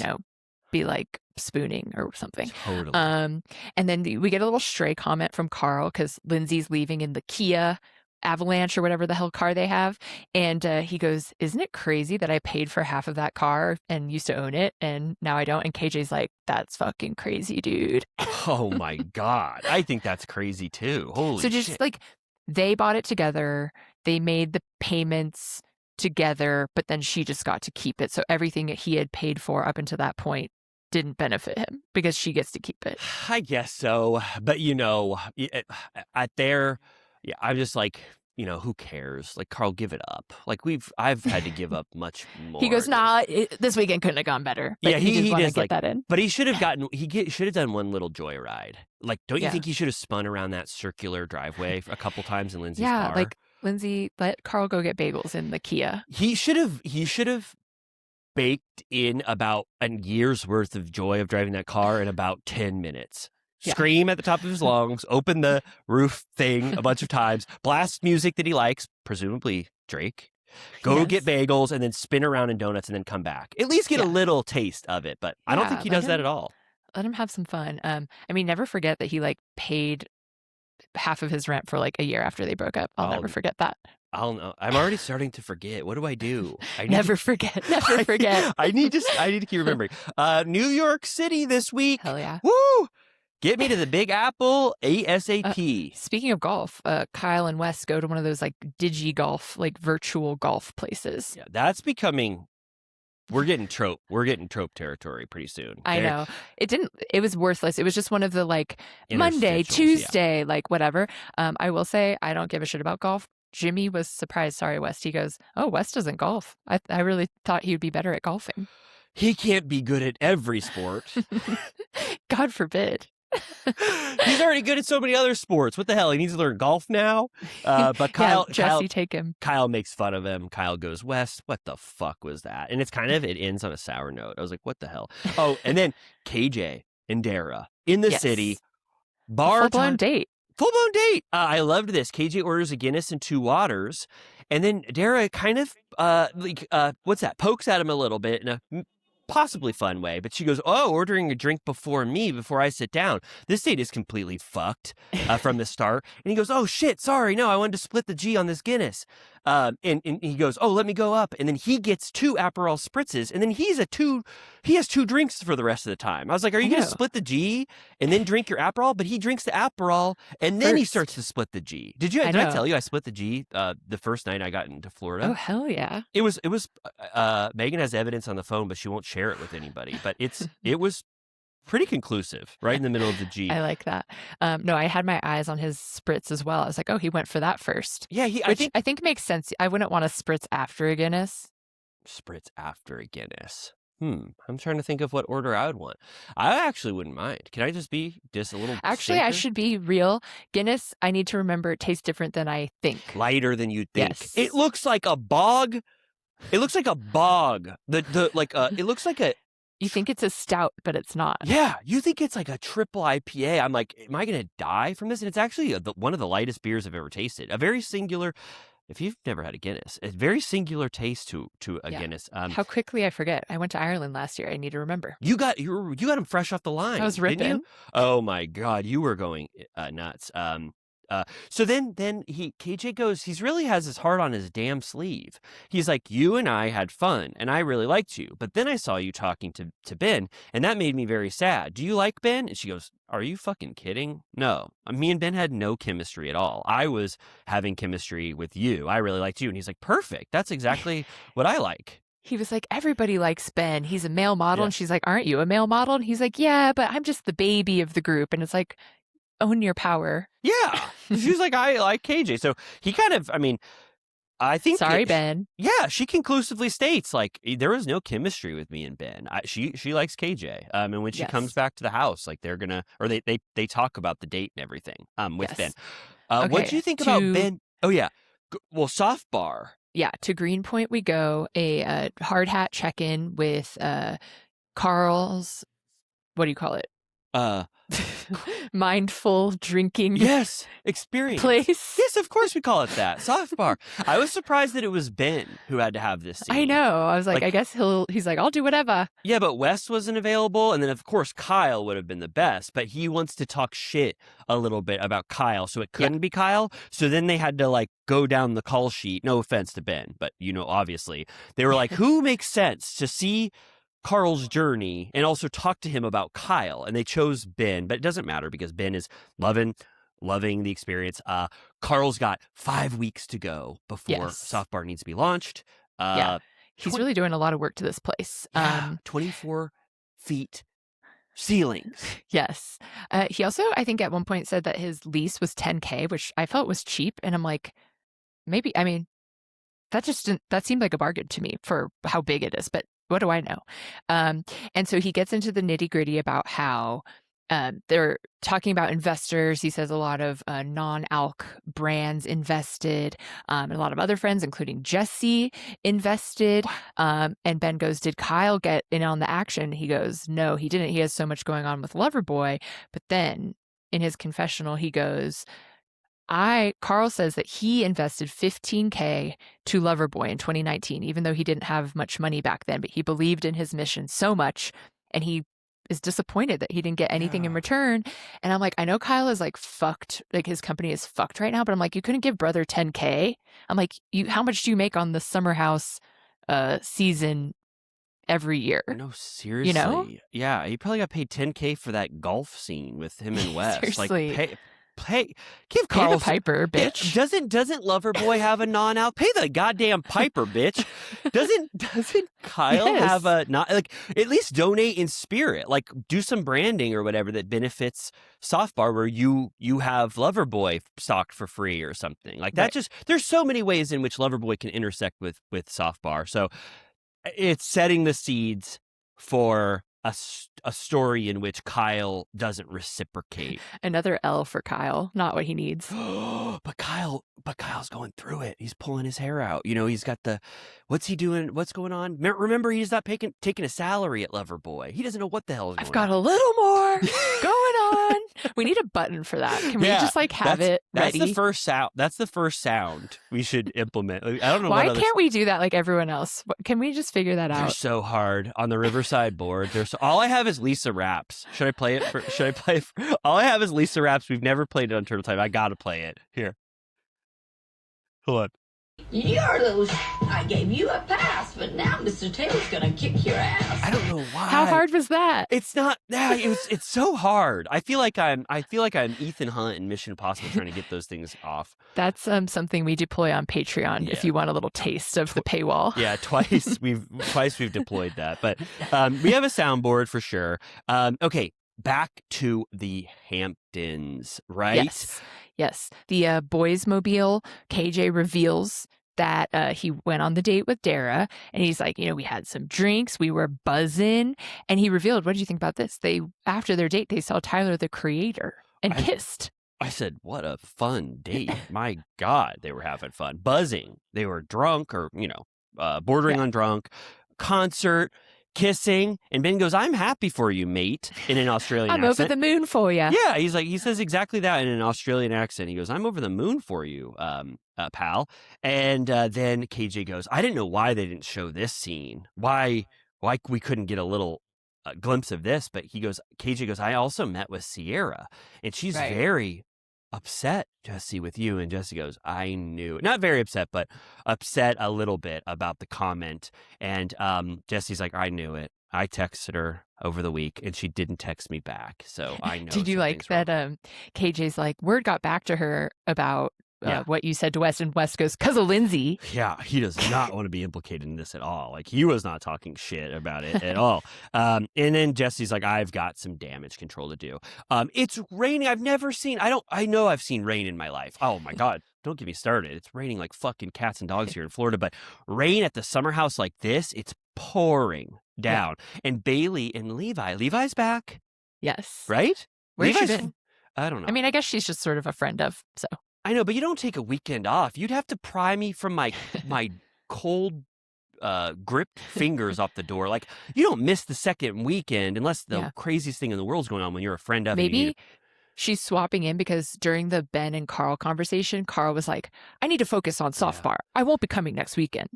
be like spooning or something. Totally. And then we get a little stray comment from Carl because Lindsay's leaving in the Kia Avalanche or whatever the hell car they have. And he goes, isn't it crazy that I paid for half of that car and used to own it and now I don't? And KJ's like, that's fucking crazy, dude. Oh my God. I think that's crazy too. Holy So just shit. like they bought it together. They made the payments together, but then she just got to keep it. So everything that he had paid for up until that point didn't benefit him because she gets to keep it. I guess so. But I'm just like, who cares? Like, Carl, give it up. Like I've had to give up much more. He goes, nah, this weekend couldn't have gone better. But Yeah, he just wanted to does, get like, that in. But he should have done one little joyride. Like, don't you Yeah. think he should have spun around that circular driveway a couple times in Lindsay's Yeah, car? like Lindsay, let Carl go get bagels in the Kia. He should have baked in about a year's worth of joy of driving that car in about 10 minutes. Yeah. Scream at the top of his lungs, open the roof thing a bunch of times, blast music that he likes, presumably Drake, go Yes. get bagels, and then spin around in donuts and then come back. At least get a little taste of it, but I don't think he let does that him- at all. Let him have some fun. Never forget that he like paid half of his rent for like a year after they broke up. I'll never forget that. I'll know. I'm already starting to forget. What do I do? I need Never forget. Never forget. I need to keep remembering. New York City this week. Hell yeah. Woo! Get me to the Big Apple ASAP. Speaking of golf, Kyle and Wes go to one of those like digi golf, like virtual golf places. Yeah, that's becoming. We're getting trope territory pretty soon. I know. It was worthless. It was just one of the like Monday, Interstitials, yeah. Tuesday, like whatever. I will say I don't give a shit about golf. Jimmy was surprised. Sorry, West. He goes, oh, West doesn't golf. I really thought he would be better at golfing. He can't be good at every sport. God forbid. He's already good at so many other sports. What the hell? He needs to learn golf now. But Kyle, Jesse, take him. Kyle makes fun of him. Kyle goes, West, what the fuck was that? And it ends on a sour note. I was like, what the hell? Oh, and then KJ and Dara in the city. Bar full-blown date. Full-blown date. I loved this. KJ orders a Guinness and 2 waters. And then Dara kind of, pokes at him a little bit in a possibly fun way. But she goes, ordering a drink before I sit down. This date is completely fucked from the start. And he goes, oh, shit, sorry. No, I wanted to split the G on this Guinness. And he goes, oh, let me go up. And then he gets 2 Aperol spritzes. And then he has 2 drinks for the rest of the time. I was like, are you going to split the G and then drink your Aperol? But he drinks the Aperol and then he starts to split the G. Did I tell you I split the G the first night I got into Florida? Oh, hell yeah. It was Megan has evidence on the phone, but she won't share it with anybody. But it was pretty conclusive, right in the middle of the G. I like that. No, I had my eyes on his spritz as well. I was like, oh, he went for that first. Yeah, I think makes sense. I wouldn't want a spritz after a Guinness. Spritz after a Guinness. I'm trying to think of what order I would want. I actually wouldn't mind. Can I just be a little Actually, safer? I should be real. Guinness, I need to remember it tastes different than I think. Lighter than you'd think. Yes. It looks like a bog. It looks like a bog. It looks like a... You think it's a stout, but it's not. Yeah, you think it's like a triple IPA. I'm like, am I going to die from this? And it's actually one of the lightest beers I've ever tasted. A very singular, if you've never had a Guinness, a very singular taste to a Guinness. How quickly I forget. I went to Ireland last year. I need to remember. You got them fresh off the line. I was didn't ripping. you? Oh my God, you were going nuts. So then KJ goes, he really has his heart on his damn sleeve. He's like, you and I had fun and I really liked you. But then I saw you talking to Ben and that made me very sad. Do you like Ben? And she goes, are you fucking kidding? No, me and Ben had no chemistry at all. I was having chemistry with you. I really liked you. And he's like, perfect. That's exactly what I like. He was like, everybody likes Ben. He's a male model. Yeah. And she's like, aren't you a male model? And he's like, yeah, but I'm just the baby of the group. And it's like, own your power. Yeah. She's like, I like KJ. So he kind of, I think. Sorry, Ben. Yeah. She conclusively states, like, there was no chemistry with me and Ben. She likes KJ. And when she comes back to the house, like, they're going to, or they talk about the date and everything with Ben. What do you think about Ben? Oh, yeah. Well, soft bar. Yeah. To Greenpoint we go. A hard hat check-in with Carl's, what do you call it? Mindful drinking experience place. Yes, of course we call it that. Soft bar. I was surprised that it was Ben who had to have this scene. I know. I was like I guess he's like, I'll do whatever. Yeah, but Wes wasn't available, and then of course Kyle would have been the best, but he wants to talk shit a little bit about Kyle, so it couldn't be Kyle. So then they had to like go down the call sheet. No offense to Ben, but obviously they were like, who makes sense to see Carl's journey and also talk to him about Kyle, and they chose Ben, but it doesn't matter because Ben is loving the experience. Carl's got 5 weeks to go before Soft Bar needs to be launched. He's really doing a lot of work to this place. 24 feet ceilings. Yes. He also, I think at one point said that his lease was $10K, which I felt was cheap, and I'm like, maybe, that seemed like a bargain to me for how big it is, but what do I know? And so he gets into the nitty gritty about how they're talking about investors. He says a lot of non-alc brands invested, and a lot of other friends, including Jesse, invested. And Ben goes, did Kyle get in on the action? He goes, no, he didn't. He has so much going on with Loverboy. But then in his confessional, he goes, Carl says that he invested $15K to Loverboy in 2019, even though he didn't have much money back then, but he believed in his mission so much, and he is disappointed that he didn't get anything in return. And I'm like, I know Kyle is like fucked, like his company is fucked right now, but I'm like, you couldn't give brother $10K. I'm like, how much do you make on the Summer House season every year? No, seriously. Yeah, he probably got paid $10K for that golf scene with him and Wes. Seriously. Like, give Carl the piper, bitch. Doesn't Loverboy have a non-out? Pay the goddamn piper, bitch. Doesn't Kyle have a not like at least donate in spirit? Like do some branding or whatever that benefits Soft Bar where you have Loverboy stocked for free or something like that. Right. There's so many ways in which Loverboy can intersect with Soft Bar. So it's setting the seeds for a story in which Kyle doesn't reciprocate. Another L for Kyle. Not what he needs. But Kyle's going through it. He's pulling his hair out. He's got what's he doing? What's going on? Remember, he's not taking a salary at Loverboy. He doesn't know what the hell is going on. I've got a little more going on. We need a button for that. Can we just have it ready? That's the first sound. That's the first sound we should implement. I don't know why can't we do that like everyone else? Can we just figure that They're out? so hard on the Riverside board. All I have is Lisa Raps. Should I play it? All I have is Lisa Raps. We've never played it on Turtle Time. I gotta play it. Here. Hold on. You're little I gave you a pass, but now Mr. Taylor's gonna kick your ass. I don't know why. How hard was that? It's not. Yeah, it's so hard. I feel like I'm Ethan Hunt in Mission Impossible trying to get those things off. That's something we deploy on Patreon if you want a little taste of the paywall. Yeah, twice we've deployed that, but we have a soundboard for sure. Okay, back to the Hamptons, right? Yes. The boys' mobile, KJ reveals that he went on the date with Dara, and he's like, we had some drinks, we were buzzing, and he revealed, what did you think about this? After their date, they saw Tyler, the Creator, and kissed. I said, what a fun date. My God, they were having fun. Buzzing. They were drunk or, bordering on drunk. Concert. Kissing, and Ben goes, "I'm happy for you, mate," in an Australian I'm accent. over the moon for you. Yeah, he says exactly that in an Australian accent. He goes, "I'm over the moon for you, pal." And then KJ goes, "I didn't know why they didn't show this scene. Why we couldn't get a little glimpse of this." But KJ goes, "I also met with Ciara, and she's very upset, Jesse, with you." And Jesse goes, "I knew." Not very upset, but upset a little bit about the comment. And Jesse's like, "I knew it. I texted her over the week and she didn't text me back. So I know." Did you like that KJ's like, word got back to her about what you said to West, and West goes, "'Cause of Lindsay." Yeah, he does not want to be implicated in this at all. Like, he was not talking shit about it at all. And then Jesse's like, "I've got some damage control to do." It's raining. I know I've seen rain in my life. Oh my God, don't get me started. It's raining like fucking cats and dogs here in Florida, but rain at the summer house like this, it's pouring down. And Bailey and Levi's back. Yes. Right? Where's she been? I don't know. I mean, I guess she's just sort of a friend of, so. I know, but you don't take a weekend off. You'd have to pry me from my cold, gripped fingers off the door. Like, you don't miss the second weekend unless the craziest thing in the world is going on when you're a friend of. Maybe she's swapping in because during the Ben and Carl conversation, Carl was like, "I need to focus on soft bar. I won't be coming next weekend."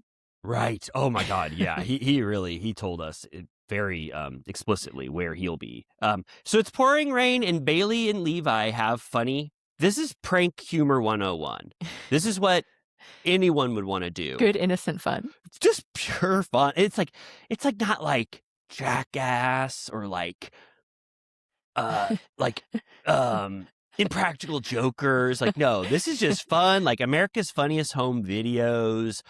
Right. Oh my God. Yeah. he told us very explicitly where he'll be. So it's pouring rain, and Bailey and Levi have funny. This is prank humor 101. This is what anyone would want to do. Good, innocent fun. It's just pure fun. It's like not like Jackass or like Impractical Jokers. Like, no, this is just fun. Like America's Funniest Home Videos.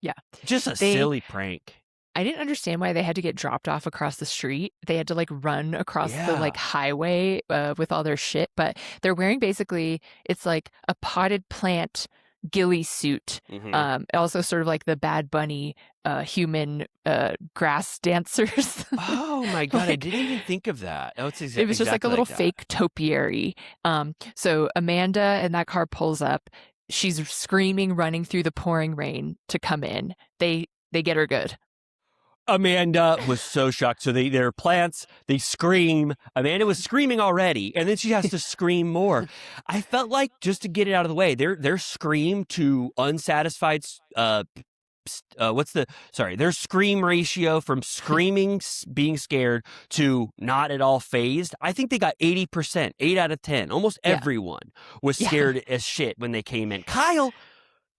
Yeah. Just a silly prank. I didn't understand why they had to get dropped off across the street. They had to like run across the highway with all their shit, but they're wearing basically, it's like a potted plant ghillie suit. Mm-hmm. Also sort of like the Bad Bunny human grass dancers. Oh my God, I didn't even think of that. Oh, it's it was just like a little fake topiary. So Amanda and that car pulls up. She's screaming, running through the pouring rain to come in. They get her good. Amanda was so shocked. So they're plants. They scream. Amanda was screaming already, and then she has to scream more. I felt like, just to get it out of the way, their scream to unsatisfied. Their scream ratio from screaming, being scared, to not at all phased. I think they got 80%, 8 out of 10. Almost everyone was scared as shit when they came in.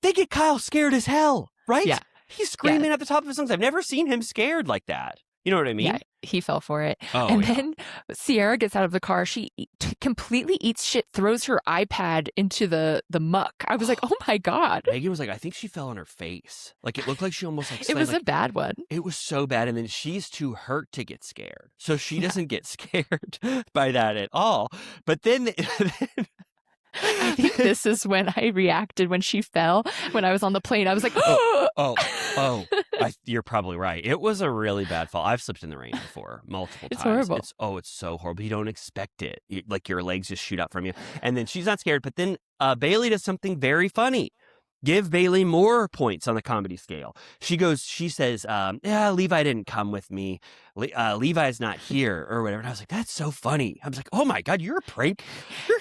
They get Kyle scared as hell, right? Yeah. He's screaming at the top of his lungs. I've never seen him scared like that. You know what I mean? Yeah, he fell for it. Then Ciara gets out of the car. She completely eats shit, throws her iPad into the muck. I was like, oh my God. Megan was like, I think she fell on her face. Like, it looked like she almost like... It was a bad one. It was so bad. And then she's too hurt to get scared. So she doesn't get scared by that at all. But then... I think this is when I reacted when she fell. When I was on the plane, I was like, oh! You're probably right. It was a really bad fall. I've slipped in the rain before, multiple It's times. horrible. It's so horrible. You don't expect it. Like your legs just shoot out from you. And then she's not scared. But then Bailey does something very funny. Give Bailey more points on the comedy scale. She says, yeah, Levi didn't come with me. Levi's not here or whatever. And I was like, that's so funny. I was like, oh my God, you're a prank.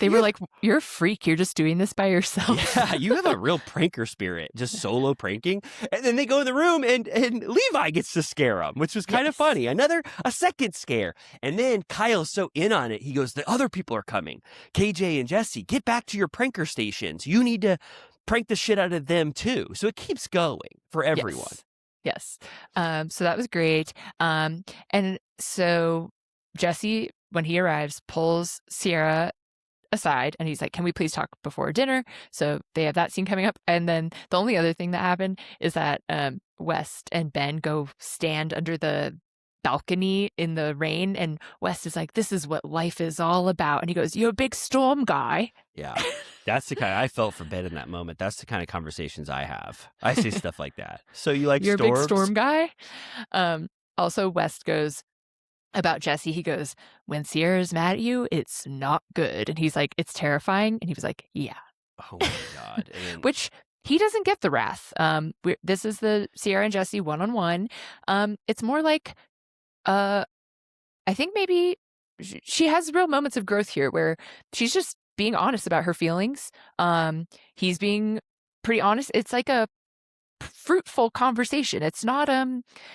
They were like, you're a freak. You're just doing this by yourself. Yeah, you have a real pranker spirit, just solo pranking. And then they go in the room and Levi gets to scare him, which was kind of funny. A second scare. And then Kyle's so in on it. He goes, the other people are coming. KJ and Jesse, get back to your pranker stations. You need to prank the shit out of them too. So it keeps going for everyone. Yes. So that was great. And so Jesse, when he arrives, pulls Ciara aside and he's like, can we please talk before dinner? So they have that scene coming up. And then the only other thing that happened is that West and Ben go stand under the balcony in the rain, and West is like, this is what life is all about. And he goes, you're a big storm guy. Yeah. That's the kind I felt for Ben in that moment. That's the kind of conversations I have. I say stuff like that. So you like you're storms? a big storm guy. Also West goes about Jesse, he goes, when Ciara's mad at you, it's not good. And he's like, it's terrifying. And he was like, yeah. Oh my God. And Which he doesn't get the wrath. This is the Ciara and Jesse one-on-one. It's more like I think maybe she has real moments of growth here where she's just being honest about her feelings. He's being pretty honest. It's like a fruitful conversation. It's not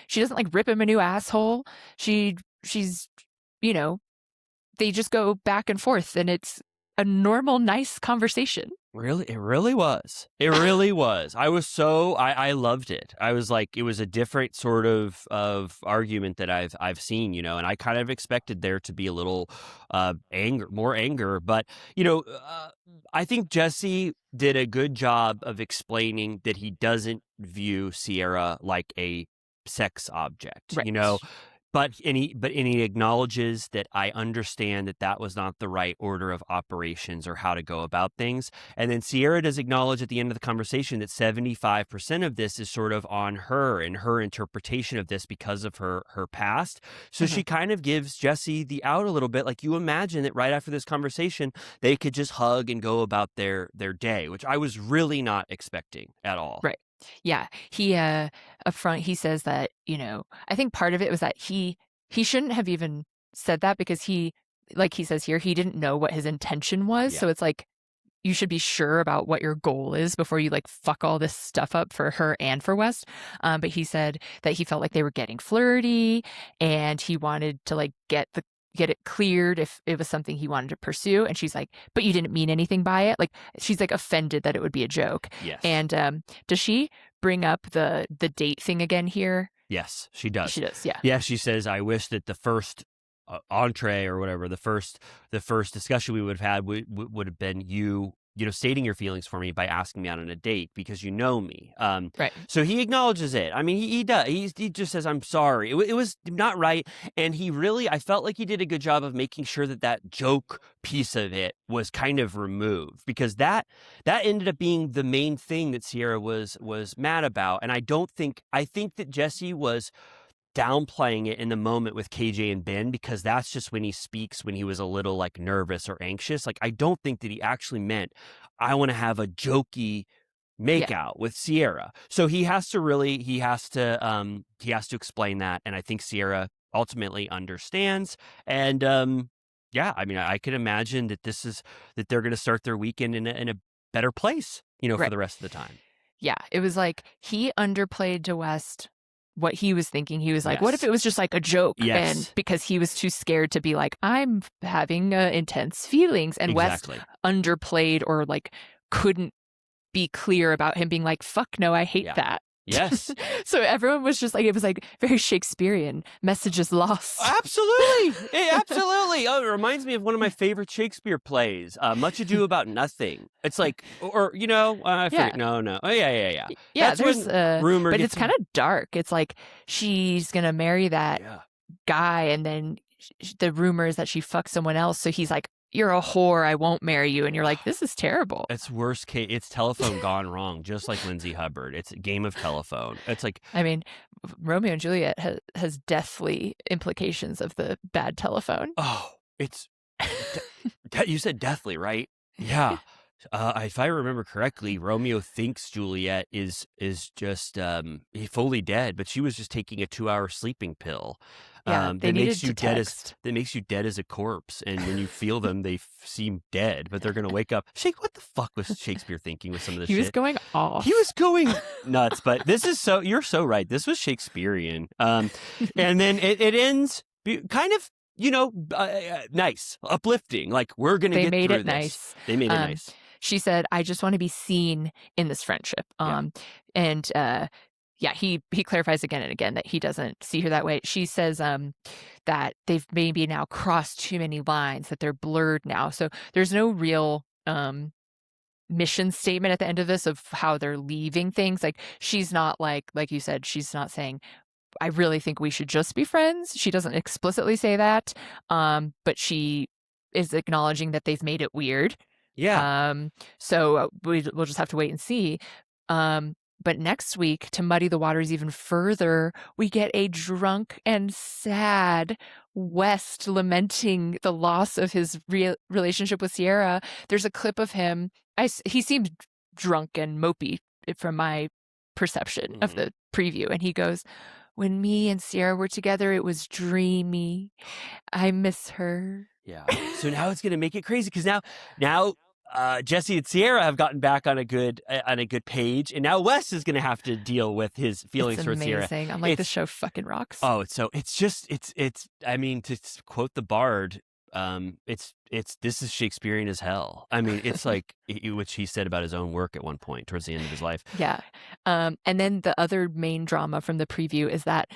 she doesn't like rip him a new asshole. She's they just go back and forth and it's a normal, nice conversation. Really, it really was. It really was. I loved it. I was like, it was a different sort of argument that I've seen, and I kind of expected there to be a little more anger, but I think Jesse did a good job of explaining that he doesn't view Ciara like a sex object, Right. But he acknowledges that I understand that was not the right order of operations or how to go about things. And then Ciara does acknowledge at the end of the conversation that 75% of this is sort of on her and her interpretation of this because of her past. So she kind of gives Jesse the out a little bit. Like, you imagine that right after this conversation, they could just hug and go about their day, which I was really not expecting at all. Right. Yeah. He up front he says that, I think part of it was that he shouldn't have even said that because he, like he says here, he didn't know what his intention was. Yeah. So it's like you should be sure about what your goal is before you like fuck all this stuff up for her and for West. But he said that he felt like they were getting flirty and he wanted to like get it cleared if it was something he wanted to pursue. And she's like, but you didn't mean anything by it. Like, she's like offended that it would be a joke. Yes. And does she bring up the date thing again here? Yes, she does. She does, yeah. Yeah, she says, I wish that the first entree or whatever, the first discussion we would have had would have been you stating your feelings for me by asking me out on a date because you know me. Right. So he acknowledges it. I mean, he does. He just says, I'm sorry. It was not right. And I felt like he did a good job of making sure that joke piece of it was kind of removed because that ended up being the main thing that Ciara was mad about. And I think that Jesse was downplaying it in the moment with KJ and Ben because that's just when he speaks when he was a little like nervous or anxious. Like, I don't think that he actually meant I want to have a jokey makeout with Ciara. So he has to explain that, and I think Ciara ultimately understands. And I mean, I could imagine that they're going to start their weekend in a better place, for the rest of the time. Yeah, it was like he underplayed to West what he was thinking. He was like, what if it was just like a joke? Yes. And because he was too scared to be like, I'm having intense feelings. And Exactly. West underplayed or like couldn't be clear about him being like, fuck no, I hate that. Yes. So everyone was just like, it was like very Shakespearean. Messages lost. Absolutely. Absolutely. Oh, it reminds me of one of my favorite Shakespeare plays, Much Ado About Nothing. It's like, or, I forget. No. Oh, yeah. Yeah, That's there's rumor but gets it's kind of dark. It's like she's going to marry that guy and then the rumor is that she fucked someone else. So he's like, you're a whore, I won't marry you. And you're like, this is terrible. It's worst case. It's telephone gone wrong, just like Lindsay Hubbard. It's a game of telephone. It's like, I mean, Romeo and Juliet has deathly implications of the bad telephone. oh, it's, you said deathly, right? Yeah. If I remember correctly, Romeo thinks Juliet is just fully dead, but she was just taking a 2-hour sleeping pill. Yeah, they that needed makes you to dead text. that makes you dead as a corpse, and when you feel them, they seem dead, but they're gonna wake up. What the fuck was Shakespeare thinking with some of this He shit? was going off. He was going nuts, but this is you're so right. This was Shakespearean. And then it ends kind of, nice, uplifting. Like, we're going to get made through it this. nice. They made it nice. She said, I just want to be seen in this friendship. And he clarifies again and again that he doesn't see her that way. She says that they've maybe now crossed too many lines, that they're blurred now. So there's no real mission statement at the end of this of how they're leaving things. Like, she's not like you said, she's not saying, I really think we should just be friends. She doesn't explicitly say that, but she is acknowledging that they've made it weird. Yeah. So we'll just have to wait and see. But next week, to muddy the waters even further, we get a drunk and sad West lamenting the loss of his relationship with Ciara. There's a clip of him. He seems drunk and mopey from my perception of the preview. And he goes, when me and Ciara were together, it was dreamy. I miss her. Yeah. So now it's going to make it crazy because now Jesse and Ciara have gotten back on a good page, and now Wes is going to have to deal with his feelings for Ciara. I'm like, this show fucking rocks. Oh, it's I mean, to quote the Bard, this is Shakespearean as hell. I mean, it's like which he said about his own work at one point towards the end of his life. Yeah. And then the other main drama from the preview is that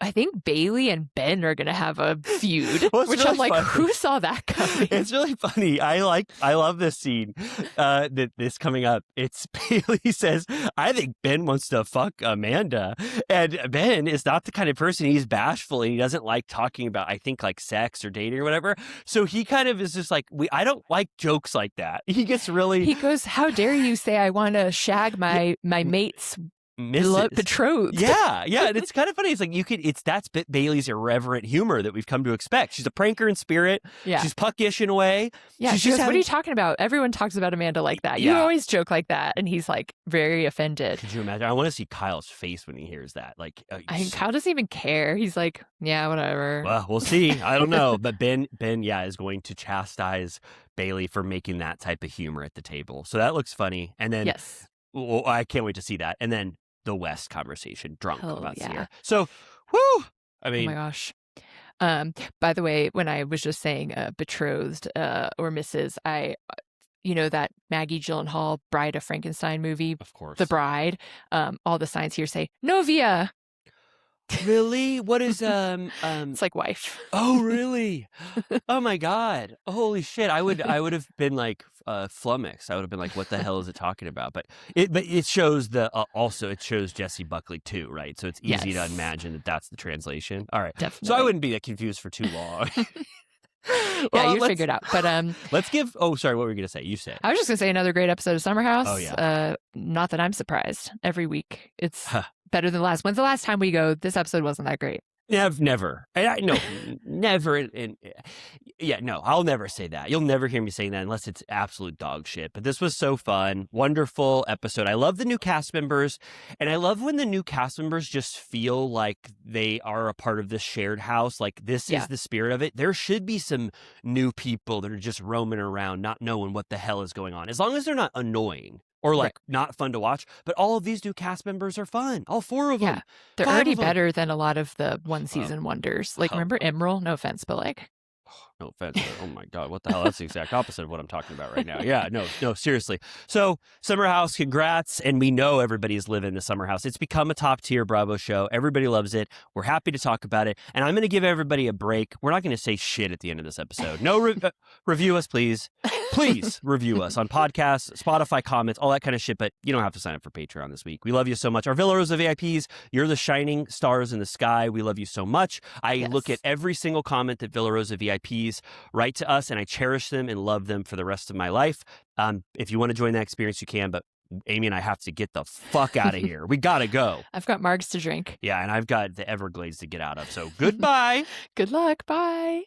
I think Bailey and Ben are going to have a feud, which really I'm like, funny. Who saw that coming? It's really funny. I love this scene. This coming up. It's Bailey says, I think Ben wants to fuck Amanda. And Ben is not the kind of person, he's bashful and he doesn't like talking about, I think, like sex or dating or whatever. So he kind of is just like, I don't like jokes like that. He gets really. He goes, how dare you say I want to shag my mate's betrothed. Yeah. And it's kind of funny. It's like that's Bailey's irreverent humor that we've come to expect. She's a pranker in spirit. Yeah. She's puckish in a way. Yeah. She goes, what are you taling about? Everyone talks about Amanda like that. You always joke like that. And he's like very offended. Could you imagine? I want to see Kyle's face when he hears that. Like, I think Kyle doesn't even care. He's like, yeah, whatever. Well, we'll see. I don't know. But Ben, is going to chastise Bailey for making that type of humor at the table. So that looks funny. And then, yes. Well, I can't wait to see that. And then the West conversation, drunk about yeah. Ciara. So, whoo! I mean, oh my gosh. By the way, when I was just saying betrothed or Mrs., that Maggie Gyllenhaal Bride of Frankenstein movie, of course, The Bride. All the signs here say Novia. Really? What is It's like wife. Oh, really? Oh my God! Holy shit! I would have been like flummoxed. I would have been like, "What the hell is it talking about?" But it shows also it shows Jessie Buckley too, right? So it's easy to imagine that that's the translation. All right, definitely. So I wouldn't be that confused for too long. Yeah, you figured out. But let's give. Oh, sorry. What were you gonna say? You said. I was just gonna say another great episode of Summer House. Oh yeah. Not that I'm surprised. Every week it's better than last. When's the last time we go? This episode wasn't that great. Never. No, never. No, I'll never say that. You'll never hear me saying that unless it's absolute dog shit. But this was so fun. Wonderful episode. I love the new cast members. And I love when the new cast members just feel like they are a part of this shared house. Like this is the spirit of it. There should be some new people that are just roaming around, not knowing what the hell is going on. As long as they're not annoying. Or like not fun to watch, but all of these new cast members are fun. All 4 of them. Yeah, they're already better than a lot of the one season wonders. Like remember Emerald? No offense, but like, no offense. But, oh my God, what the hell? That's the exact opposite of what I'm talking about right now. Yeah, no, seriously. So Summer House, congrats, and we know everybody's living the Summer House. It's become a top tier Bravo show. Everybody loves it. We're happy to talk about it, and I'm going to give everybody a break. We're not going to say shit at the end of this episode. No, review us, please. Please review us on podcasts, Spotify comments, all that kind of shit, but you don't have to sign up for Patreon this week. We love you so much. Our Villa Rosa VIPs, you're the shining stars in the sky. We love you so much. I look at every single comment that Villa Rosa VIPs write to us, and I cherish them and love them for the rest of my life. If you want to join that experience, you can, but Amy and I have to get the fuck out of here. We gotta go. I've got margs to drink. Yeah, and I've got the Everglades to get out of. So goodbye. Good luck. Bye.